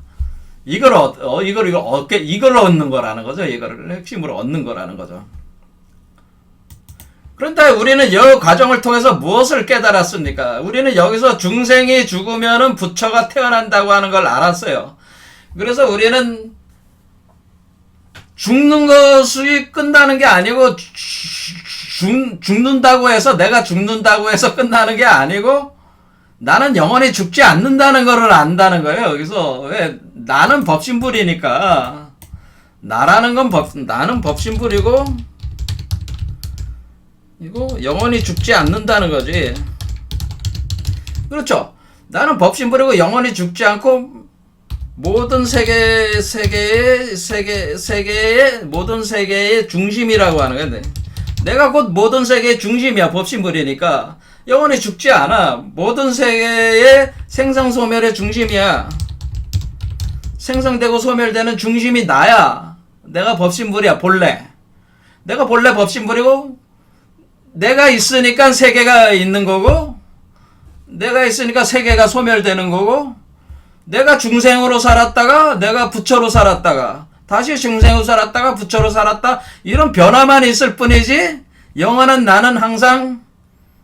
이걸 얻는 거라는 거죠. 이거를 핵심으로 얻는 거라는 거죠. 그런데 우리는 이 과정을 통해서 무엇을 깨달았습니까? 우리는 여기서 중생이 죽으면은 부처가 태어난다고 하는 걸 알았어요. 그래서 우리는 죽는 것이 끝나는 게 아니고 죽는다고 해서 내가 죽는다고 해서 끝나는 게 아니고 나는 영원히 죽지 않는다는 것을 안다는 거예요. 그래서 왜 나는 법신불이니까 나는 법신불이고 이거 영원히 죽지 않는다는 거지. 그렇죠. 나는 법신불이고 영원히 죽지 않고 모든 모든 세계의 중심이라고 하는 건데, 내가 곧 모든 세계의 중심이야. 법신불이니까 영원히 죽지 않아. 모든 세계의 생성소멸의 중심이야. 생성되고 소멸되는 중심이 나야. 내가 법신불이야. 본래 내가 본래 법신불이고, 내가 있으니까 세계가 있는 거고, 내가 있으니까 세계가 소멸되는 거고, 내가 중생으로 살았다가 내가 부처로 살았다가 다시 중생으로 살았다가 부처로 살았다, 이런 변화만 있을 뿐이지 영원한 나는 항상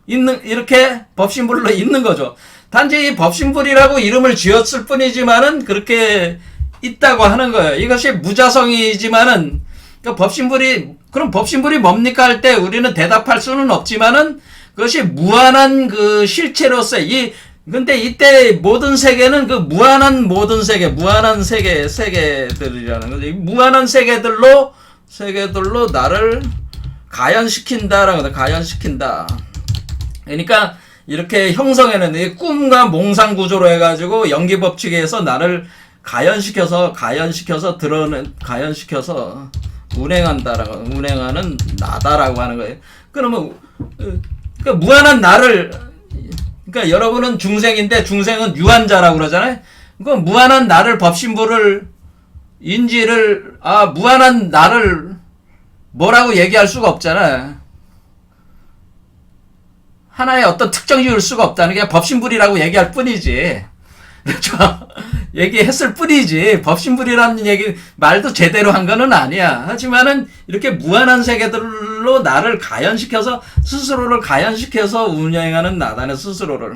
이렇게 법신불로 있는 거죠. 단지 이 법신불이라고 이름을 지었을 뿐이지만은 그렇게 있다고 하는 거예요. 이것이 무자성이지만은, 그러니까 그럼 법신불이 뭡니까 할 때 우리는 대답할 수는 없지만은 그것이 무한한 그 실체로서 근데 이때 모든 세계는 그 무한한 모든 무한한 세계들이라는 거죠. 무한한 세계들로 나를 가연시킨다라는 거다. 가연시킨다. 그러니까 이렇게 형성해낸 꿈과 몽상 구조로 해가지고 연기 법칙에 의해서 나를 가연시켜서 운행하는 나다라고 하는 거예요. 그러면 그러니까 무한한 나를, 그러니까 여러분은 중생인데 중생은 유한자라고 그러잖아요. 그럼 무한한 나를 법신불을 무한한 나를 뭐라고 얘기할 수가 없잖아. 하나의 어떤 특정지을 수가 없다는 게 법신불이라고 얘기할 뿐이지. 그렇죠? 얘기했을 뿐이지 법신불이라는 말도 제대로 한 거는 아니야. 하지만은 이렇게 무한한 세계들로 나를 스스로를 가연시켜서 운행하는 나다는, 스스로를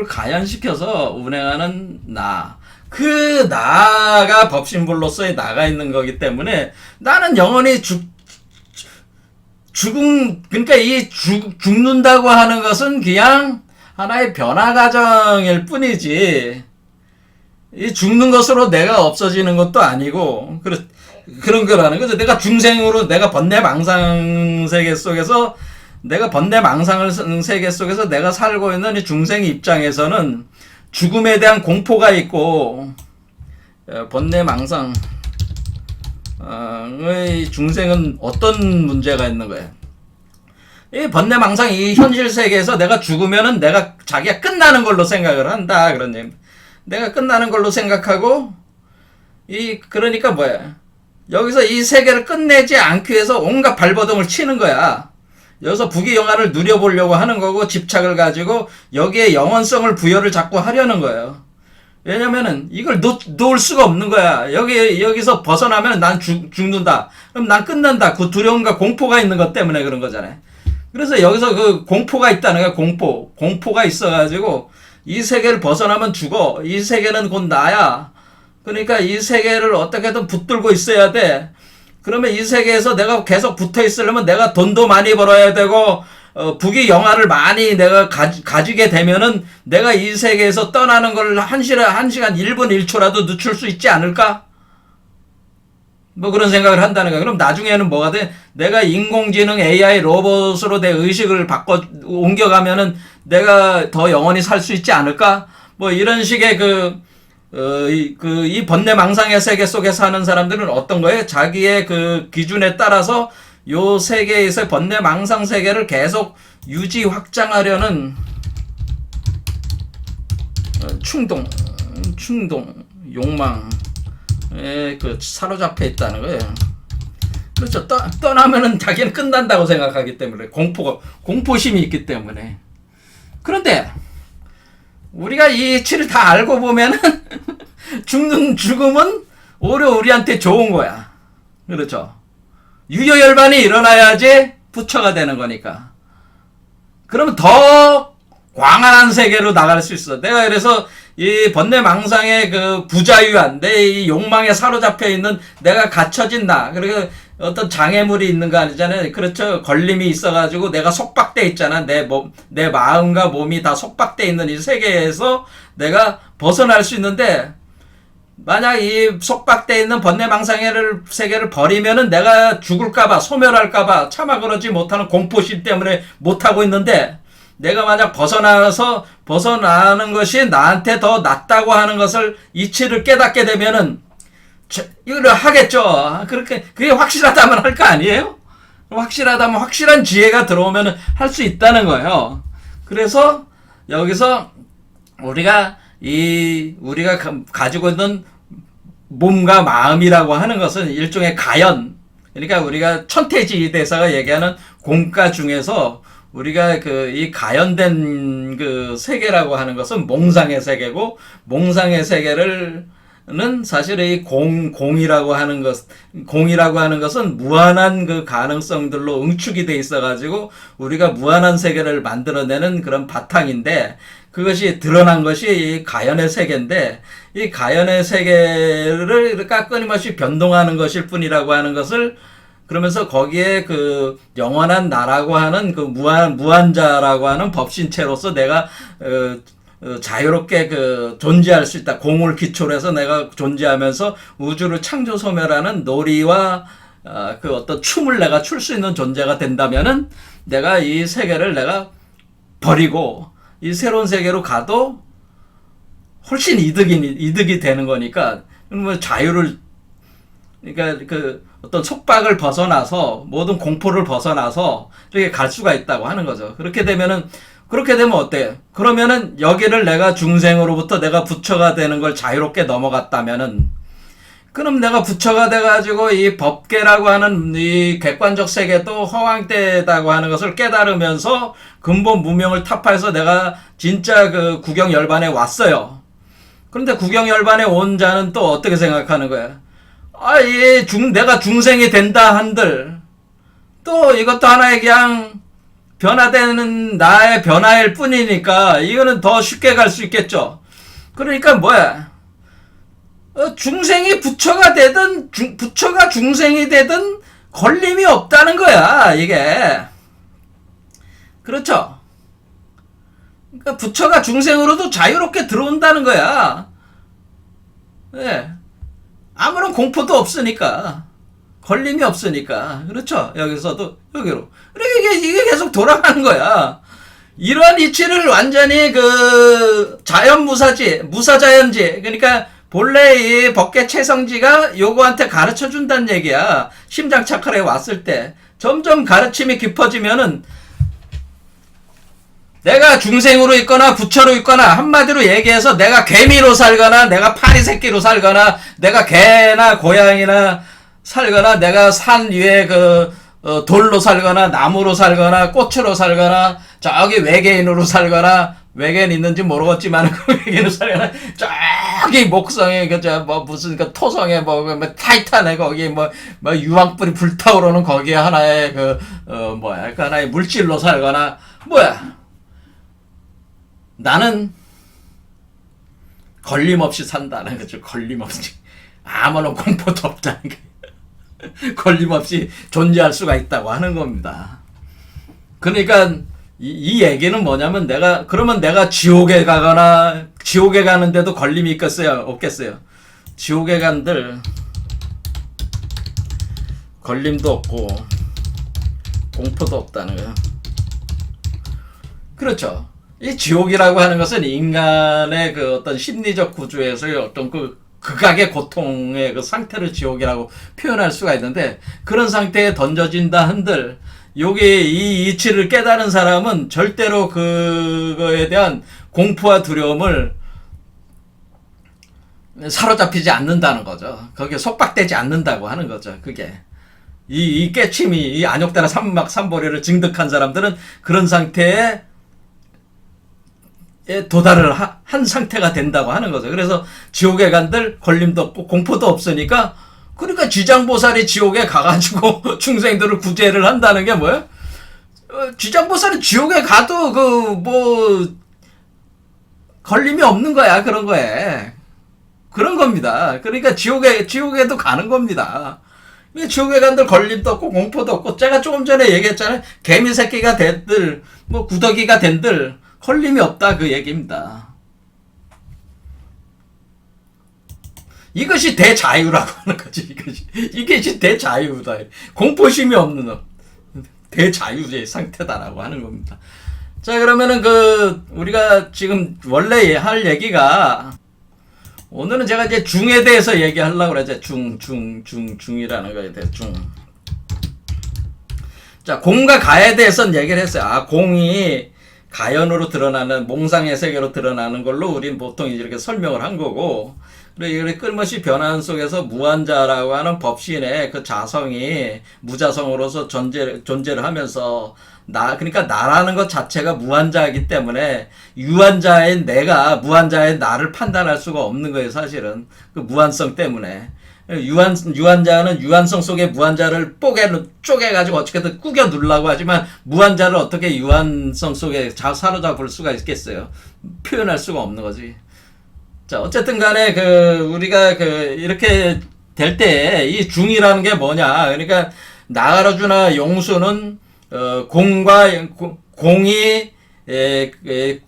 가연시켜서 운행하는 나, 그 나가 법신불로서의 나가 있는 거기 때문에 나는 영원히 그러니까 죽는다고 하는 것은 그냥 하나의 변화 과정일 뿐이지, 이 죽는 것으로 내가 없어지는 것도 아니고, 그런 거라는 거죠. 내가 중생으로, 내가 번뇌망상 세계 속에서 내가 살고 있는 이 중생 입장에서는 죽음에 대한 공포가 있고, 번뇌망상의 중생은 어떤 문제가 있는 거예요? 이 번뇌망상, 이 현실 세계에서 내가 죽으면은 자기가 끝나는 걸로 생각을 한다, 그런 얘기. 내가 끝나는 걸로 생각하고, 그러니까 뭐야? 여기서 이 세계를 끝내지 않기 위해서 온갖 발버둥을 치는 거야. 여기서 부귀영화를 누려보려고 하는 거고, 집착을 가지고 여기에 영원성을 부여를 자꾸 하려는 거예요. 왜냐면은 이걸 놓을 수가 없는 거야. 여기서 벗어나면 난 죽는다. 그럼 난 끝난다. 그 두려움과 공포가 있는 것 때문에 그런 거잖아요. 그래서 여기서 그 공포가 있다는 거야. 공포가 있어가지고 이 세계를 벗어나면 죽어. 이 세계는 곧 나야. 그러니까 이 세계를 어떻게든 붙들고 있어야 돼. 그러면 이 세계에서 내가 계속 붙어 있으려면 내가 돈도 많이 벌어야 되고 부귀 영화를 많이 내가 가지게 되면은 내가 이 세계에서 떠나는 걸 1시간 1분 1초라도 늦출 수 있지 않을까? 뭐 그런 생각을 한다는 거야. 그럼 나중에는 뭐가 돼? 내가 인공지능 AI 로봇으로 내 의식을 옮겨가면은 내가 더 영원히 살 수 있지 않을까? 뭐 이런 식의 이 번뇌망상의 세계 속에 사는 사람들은 어떤 거예요? 자기의 그 기준에 따라서 요 세계에서 번뇌망상 세계를 계속 유지 확장하려는 충동, 욕망에 사로잡혀 있다는 거예요. 그렇죠. 떠나면은 자기는 끝난다고 생각하기 때문에 공포심이 있기 때문에. 그런데 우리가 이 이치를 다 알고 보면은 죽음은 오히려 우리한테 좋은 거야. 그렇죠. 유효열반이 일어나야지 부처가 되는 거니까. 그러면 더 광활한 세계로 나갈 수 있어. 내가 그래서 이 번뇌망상의 그 부자유한, 내 이 욕망에 사로잡혀 있는 내가 갇혀진 나. 그리고 어떤 장애물이 있는 거 아니잖아요. 그렇죠. 걸림이 있어가지고 내가 속박돼 있잖아. 내 마음과 몸이 다 속박돼 있는 이 세계에서 내가 벗어날 수 있는데, 만약 이 속박돼 있는 번뇌망상의 세계를 버리면은 내가 죽을까봐, 소멸할까봐 차마 그러지 못하는 공포심 때문에 못하고 있는데, 내가 만약 벗어나는 것이 나한테 더 낫다고 하는 것을 이치를 깨닫게 되면은 이걸 하겠죠. 그게 확실하다면 할 거 아니에요? 확실하다면 확실한 지혜가 들어오면 할 수 있다는 거예요. 그래서 여기서 우리가 가지고 있는 몸과 마음이라고 하는 것은 일종의 가연. 그러니까 우리가 천태지 대사가 얘기하는 공과 중에서 우리가 이 가연된 그 세계라고 하는 것은 몽상의 세계고, 몽상의 세계는 사실 이 공이라고 하는 것은 무한한 그 가능성들로 응축이 돼 있어가지고 우리가 무한한 세계를 만들어내는 그런 바탕인데, 그것이 드러난 것이 이 가연의 세계인데, 이 가연의 세계를 끊임없이 변동하는 것일 뿐이라고 하는 것을, 그러면서 거기에 그 영원한 나라고 하는 그 무한자라고 하는 법신체로서 내가 자유롭게 존재할 수 있다. 공을 기초로 해서 내가 존재하면서 우주를 창조 소멸하는 놀이와 어떤 춤을 내가 출 수 있는 존재가 된다면은 내가 이 세계를 내가 버리고 이 새로운 세계로 가도 훨씬 이득이 되는 거니까, 뭐 자유를, 그러니까 어떤 속박을 벗어나서 모든 공포를 벗어나서 이렇게 갈 수가 있다고 하는 거죠. 그렇게 되면 어때? 그러면은 여기를 내가 중생으로부터 내가 부처가 되는 걸 자유롭게 넘어갔다면은, 그럼 내가 부처가 돼가지고 이 법계라고 하는 이 객관적 세계도 허황되다고 하는 것을 깨달으면서 근본 무명을 타파해서 내가 진짜 구경열반에 왔어요. 그런데 구경열반에 온 자는 또 어떻게 생각하는 거야? 내가 중생이 된다 한들, 또 이것도 하나의 그냥 변화되는 나의 변화일 뿐이니까 이거는 더 쉽게 갈 수 있겠죠. 그러니까 뭐야? 중생이 부처가 되든 부처가 중생이 되든 걸림이 없다는 거야, 이게. 그렇죠? 그러니까 부처가 중생으로도 자유롭게 들어온다는 거야. 네. 아무런 공포도 없으니까, 걸림이 없으니까. 그렇죠? 여기서도 여기로. 그러니까 이게 계속 돌아가는 거야. 이러한 이치를 완전히 무사자연지, 그러니까 본래 이 법계 체성지가 요거한테 가르쳐 준다는 얘기야. 심장 차크라에 왔을 때 점점 가르침이 깊어지면은 내가 중생으로 있거나 부처로 있거나, 한마디로 얘기해서 내가 개미로 살거나 내가 파리 새끼로 살거나 내가 개나 고양이나 살거나 내가 산 위에 돌로 살거나 나무로 살거나 꽃으로 살거나 저기 외계인으로 살거나, 외계인 있는지 모르겠지만 외계인으로 살거나 저기 목성에 무슨 토성에 타이탄에 거기 유황불이 불타오르는 거기에 하나의 하나의 물질로 살거나, 나는 걸림없이 산다는 거죠. 걸림없이. 아무런 공포도 없다는 게. 걸림없이 존재할 수가 있다고 하는 겁니다. 그러니까 이 얘기는 뭐냐면 그러면 내가 지옥에 가거나 지옥에 가는데도 걸림이 있겠어요? 없겠어요? 지옥에 간들 걸림도 없고 공포도 없다는 거예요. 그렇죠. 이 지옥이라고 하는 것은 인간의 그 어떤 심리적 구조에서의 어떤 극악의 고통의 그 상태를 지옥이라고 표현할 수가 있는데, 그런 상태에 던져진다 한들 여기 이 이치를 깨달은 사람은 절대로 그거에 대한 공포와 두려움을 사로잡히지 않는다는 거죠. 거기에 속박되지 않는다고 하는 거죠. 그게 이 깨침이, 이 안욕대나 삼막삼보리를 증득한 사람들은 그런 상태에 도달을 한 상태가 된다고 하는 거죠. 그래서 지옥에 간들 걸림도 없고 공포도 없으니까, 그러니까 지장보살이 지옥에 가가지고 중생들을 구제를 한다는 게 뭐예요? 지장보살은 지옥에 가도 걸림이 없는 거야. 그런 거에. 그런 겁니다. 그러니까 지옥에도 가는 겁니다. 지옥에 간들 걸림도 없고 공포도 없고, 제가 조금 전에 얘기했잖아요. 개미 새끼가 된들 구더기가 된들 걸림이 없다, 그 얘기입니다. 이것이 대자유라고 하는 거지. 이것이 대자유다. 공포심이 없는 대자유의 상태다라고 하는 겁니다. 자, 그러면은 우리가 지금 원래 할 얘기가, 오늘은 제가 이제 중에 대해서 얘기하려고 그러죠. 중이라는 거에 대해서 중. 자, 공과 가에 대해서는 얘기를 했어요. 공이 가연으로 드러나는, 몽상의 세계로 드러나는 걸로 우리는 보통 이렇게 설명을 한 거고, 그리고 이렇게 끊임없이 변화하는 속에서 무한자라고 하는 법신의 그 자성이 무자성으로서 존재를 하면서, 그러니까 나라는 것 자체가 무한자이기 때문에 유한자인 내가 무한자인 나를 판단할 수가 없는 거예요, 사실은. 그 무한성 때문에. 유한자는 유한성 속에 무한자를 쪼개가지고 어떻게든 꾸겨 누르려고 하지만, 무한자를 어떻게 유한성 속에 사로잡을 수가 있겠어요? 표현할 수가 없는 거지. 자, 어쨌든 간에 우리가 이렇게 될 때 이 중이라는 게 뭐냐. 그러니까 나가라주나 용수는 공이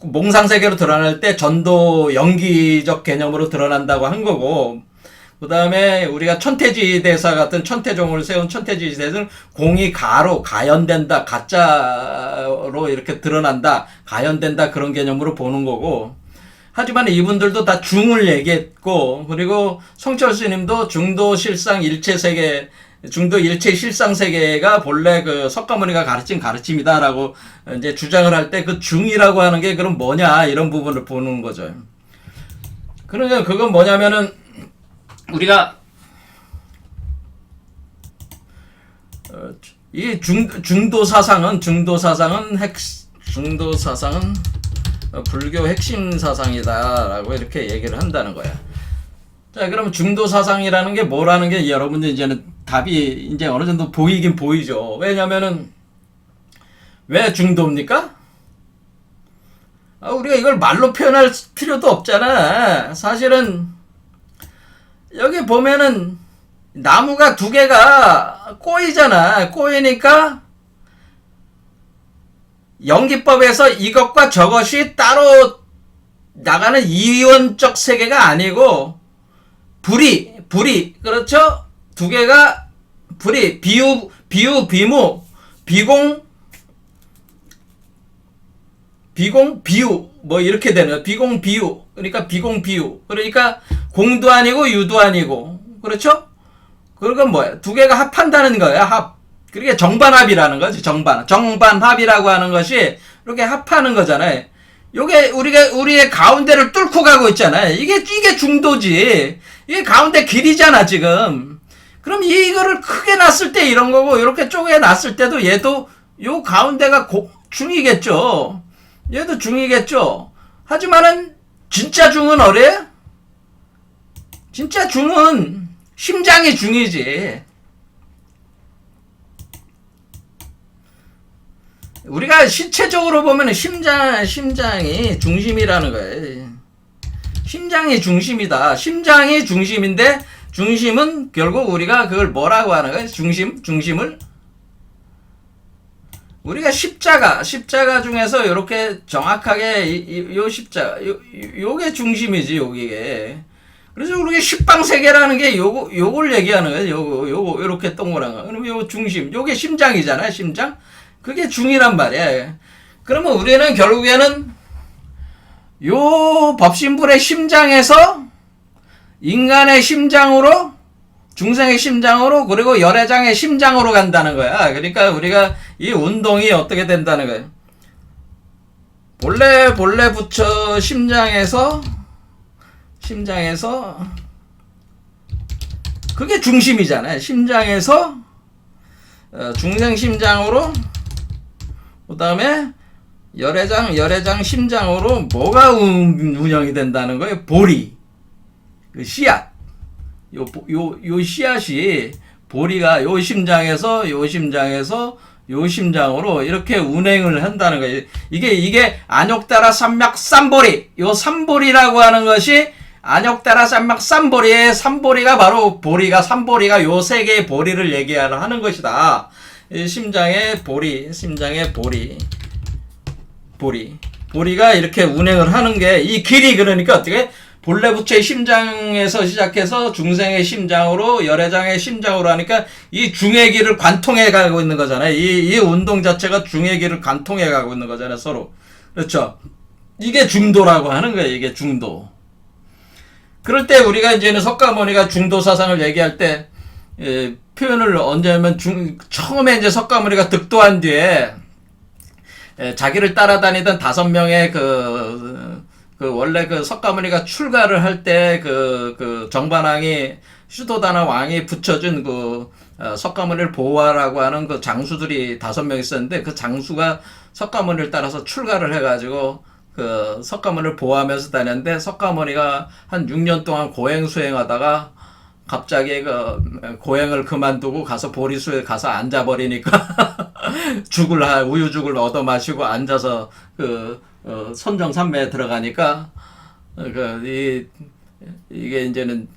몽상세계로 드러날 때 전도 연기적 개념으로 드러난다고 한 거고, 그 다음에 우리가 천태지대사 같은 천태종을 세운 천태지대사는 공이 가연된다, 가짜로 이렇게 드러난다, 가연된다, 그런 개념으로 보는 거고, 하지만 이분들도 다 중을 얘기했고, 그리고 성철 스님도 중도 실상 일체 세계, 중도 일체 실상 세계가 본래 석가모니가 가르친 가르침이다라고 이제 주장을 할 때, 그 중이라고 하는 게 그럼 뭐냐, 이런 부분을 보는 거죠. 그러니까 그건 뭐냐면은, 우리가 이 중도 사상은 불교 핵심 사상이다라고 이렇게 얘기를 한다는 거야. 자, 그럼 중도 사상이라는 게 뭐라는 게 여러분들 이제는 답이 이제 어느 정도 보이긴 보이죠. 왜냐면은 왜 중도입니까? 우리가 이걸 말로 표현할 필요도 없잖아. 사실은 여기 보면은 나무가 두 개가 꼬이잖아. 꼬이니까 연기법에서 이것과 저것이 따로 나가는 이원적 세계가 아니고, 불이 그렇죠? 두 개가 비유, 비무, 비공, 비유, 이렇게 되는, 비공, 비유. 그러니까 비공, 비유. 그러니까 공도 아니고 유도 아니고, 그렇죠? 그건 뭐야? 두 개가 합한다는 거야, 합. 그게 정반합이라는 거지, 정반합이라고 하는 것이 이렇게 합하는 거잖아요. 요게 우리의 가운데를 뚫고 가고 있잖아요. 이게 중도지. 이게 가운데 길이잖아, 지금. 그럼 이거를 크게 놨을 때 이런 거고, 이렇게 쪼개 놨을 때도 얘도 요 가운데가 중이겠죠. 얘도 중이겠죠. 하지만은 진짜 중은 어래? 진짜 중은 심장이 중이지. 우리가 신체적으로 보면 심장이 중심이라는 거예요. 심장이 중심이다. 심장이 중심인데 중심은 결국 우리가 그걸 뭐라고 하는 거야? 중심을 우리가 십자가 중에서 이렇게 정확하게 요 십자가 요게 중심이지 요게. 그래서 우리가 십방세계라는 게 요걸 얘기하는 거예요. 요거 이렇게 동그란 거. 그럼 요 중심 요게 심장이잖아요. 심장. 그게 중이란 말이야. 그러면 우리는 결국에는 요 법신불의 심장에서 인간의 심장으로, 중생의 심장으로, 그리고 열애장의 심장으로 간다는 거야. 그러니까 우리가 이 운동이 어떻게 된다는 거야. 본래 부처 심장에서 그게 중심이잖아요. 심장에서 중생 심장으로, 그 다음에 열애장 심장으로 뭐가 운영이 된다는 거예요? 보리, 그 씨앗, 요 씨앗이 보리가 요 심장에서 요 심장으로 이렇게 운행을 한다는 거예요. 이게 안욕따라 삼맥 삼보리, 요 삼보리라고 하는 것이 안욕따라 삼맥 삼보리의 삼보리가 바로 보리가 삼보리가 요 세 개의 보리를 얘기하는 것이다. 이 심장의 보리가 이렇게 운행을 하는 게 이 길이 그러니까 어떻게 본래 부처의 심장에서 시작해서 중생의 심장으로 열애장의 심장으로 하니까 이 중의 길을 관통해 가고 있는 거잖아요. 이 운동 자체가 중의 길을 관통해 가고 있는 거잖아요. 서로. 그렇죠. 이게 중도라고 하는 거예요. 이게 중도. 그럴 때 우리가 이제는 석가모니가 중도 사상을 얘기할 때 표현을 언제 하면 처음에 이제 석가모니가 득도한 뒤에 자기를 따라다니던 5명의 원래 석가모니가 출가를 할 때 정반왕이 슈도다나 왕이 붙여준 석가모니를 보호하라고 하는 그 장수들이 5명 있었는데 그 장수가 석가모니를 따라서 출가를 해가지고 석가모니를 보호하면서 다녔는데 석가모니가 한 6년 동안 고행 수행하다가 갑자기 고행을 그만두고 가서 보리수에 가서 앉아버리니까 우유죽을 얻어 마시고 앉아서 선정산매에 들어가니까 이게 이제는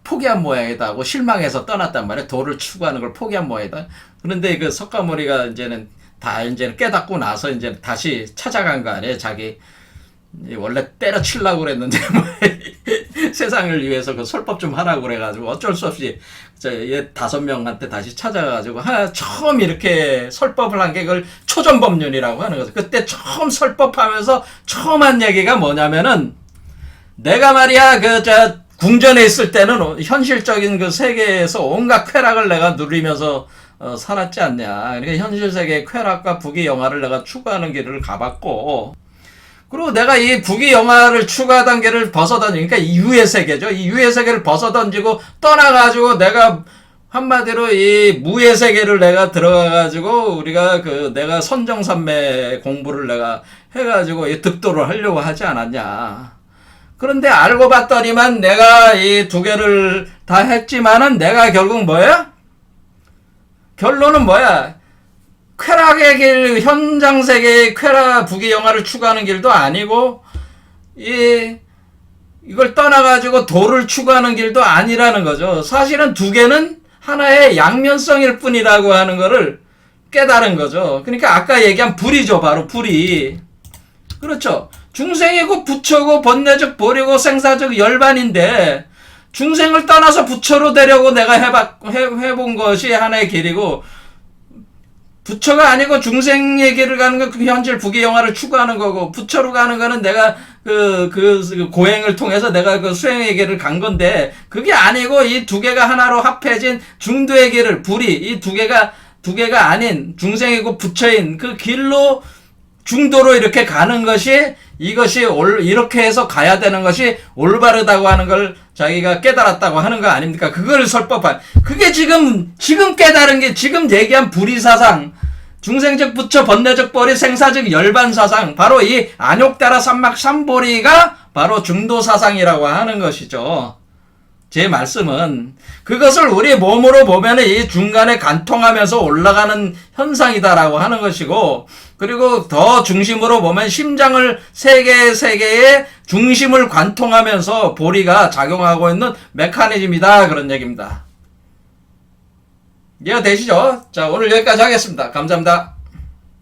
포기한 모양이다 하고 실망해서 떠났단 말이야. 도를 추구하는 걸 포기한 모양이다. 그런데 석가모니가 이제는 깨닫고 나서 이제 다시 찾아간 거 아니에요. 자기 원래 때려치려고 그랬는데 세상을 위해서 설법 좀 하라고 그래가지고 어쩔 수 없이 얘 5명한테 다시 찾아가지고 처음 이렇게 설법을 한 게 그걸 초전법륜이라고 하는 거죠. 그때 처음 설법하면서 처음 한 얘기가 뭐냐면은 내가 말이야 궁전에 있을 때는 현실적인 세계에서 온갖 쾌락을 내가 누리면서 살았지 않냐. 그러니까 현실 세계의 쾌락과 부귀 영화를 내가 추구하는 길을 가봤고, 그리고 내가 이 부귀 영화를 추가 단계를 벗어던지니까 이 유의 세계죠. 이 유의 세계를 벗어던지고 떠나가지고 내가 한마디로 이 무의 세계를 내가 들어가가지고 우리가 내가 선정산매 공부를 내가 해가지고 이 득도를 하려고 하지 않았냐. 그런데 알고 봤더니만 내가 이 2개를 다 했지만은 내가 결국 뭐야? 결론은 뭐야? 쾌락의 길, 현장 세계의 쾌락, 부귀 영화를 추구하는 길도 아니고, 이걸 떠나가지고 도를 추구하는 길도 아니라는 거죠. 사실은 2개는 하나의 양면성일 뿐이라고 하는 거를 깨달은 거죠. 그러니까 아까 얘기한 불이죠. 바로 불이. 그렇죠. 중생이고 부처고 번뇌적 보리고 생사적 열반인데, 중생을 떠나서 부처로 되려고 내가 해본 것이 하나의 길이고, 부처가 아니고 중생의 길을 가는 건 현실 부귀 영화를 추구하는 거고, 부처로 가는 거는 내가 고행을 통해서 내가 수행의 길을 간 건데, 그게 아니고 이 2개가 하나로 합해진 중도의 길을, 불이, 이 2개가 아닌 중생이고 부처인 그 길로 중도로 이렇게 가는 것이, 이것이 이렇게 해서 가야 되는 것이 올바르다고 하는 걸 자기가 깨달았다고 하는 거 아닙니까? 그걸 설법한. 그게 지금 깨달은 게 지금 얘기한 불의사상, 중생적 부처, 번뇌적 보리, 생사적 열반사상, 바로 이 안욕따라 삼막 삼보리가 바로 중도사상이라고 하는 것이죠. 제 말씀은 그것을 우리 몸으로 보면 이 중간에 관통하면서 올라가는 현상이다라고 하는 것이고, 그리고 더 중심으로 보면 심장을 세 개의 중심을 관통하면서 보리가 작용하고 있는 메커니즘이다, 그런 얘기입니다. 이해가 되시죠? 자, 오늘 여기까지 하겠습니다. 감사합니다.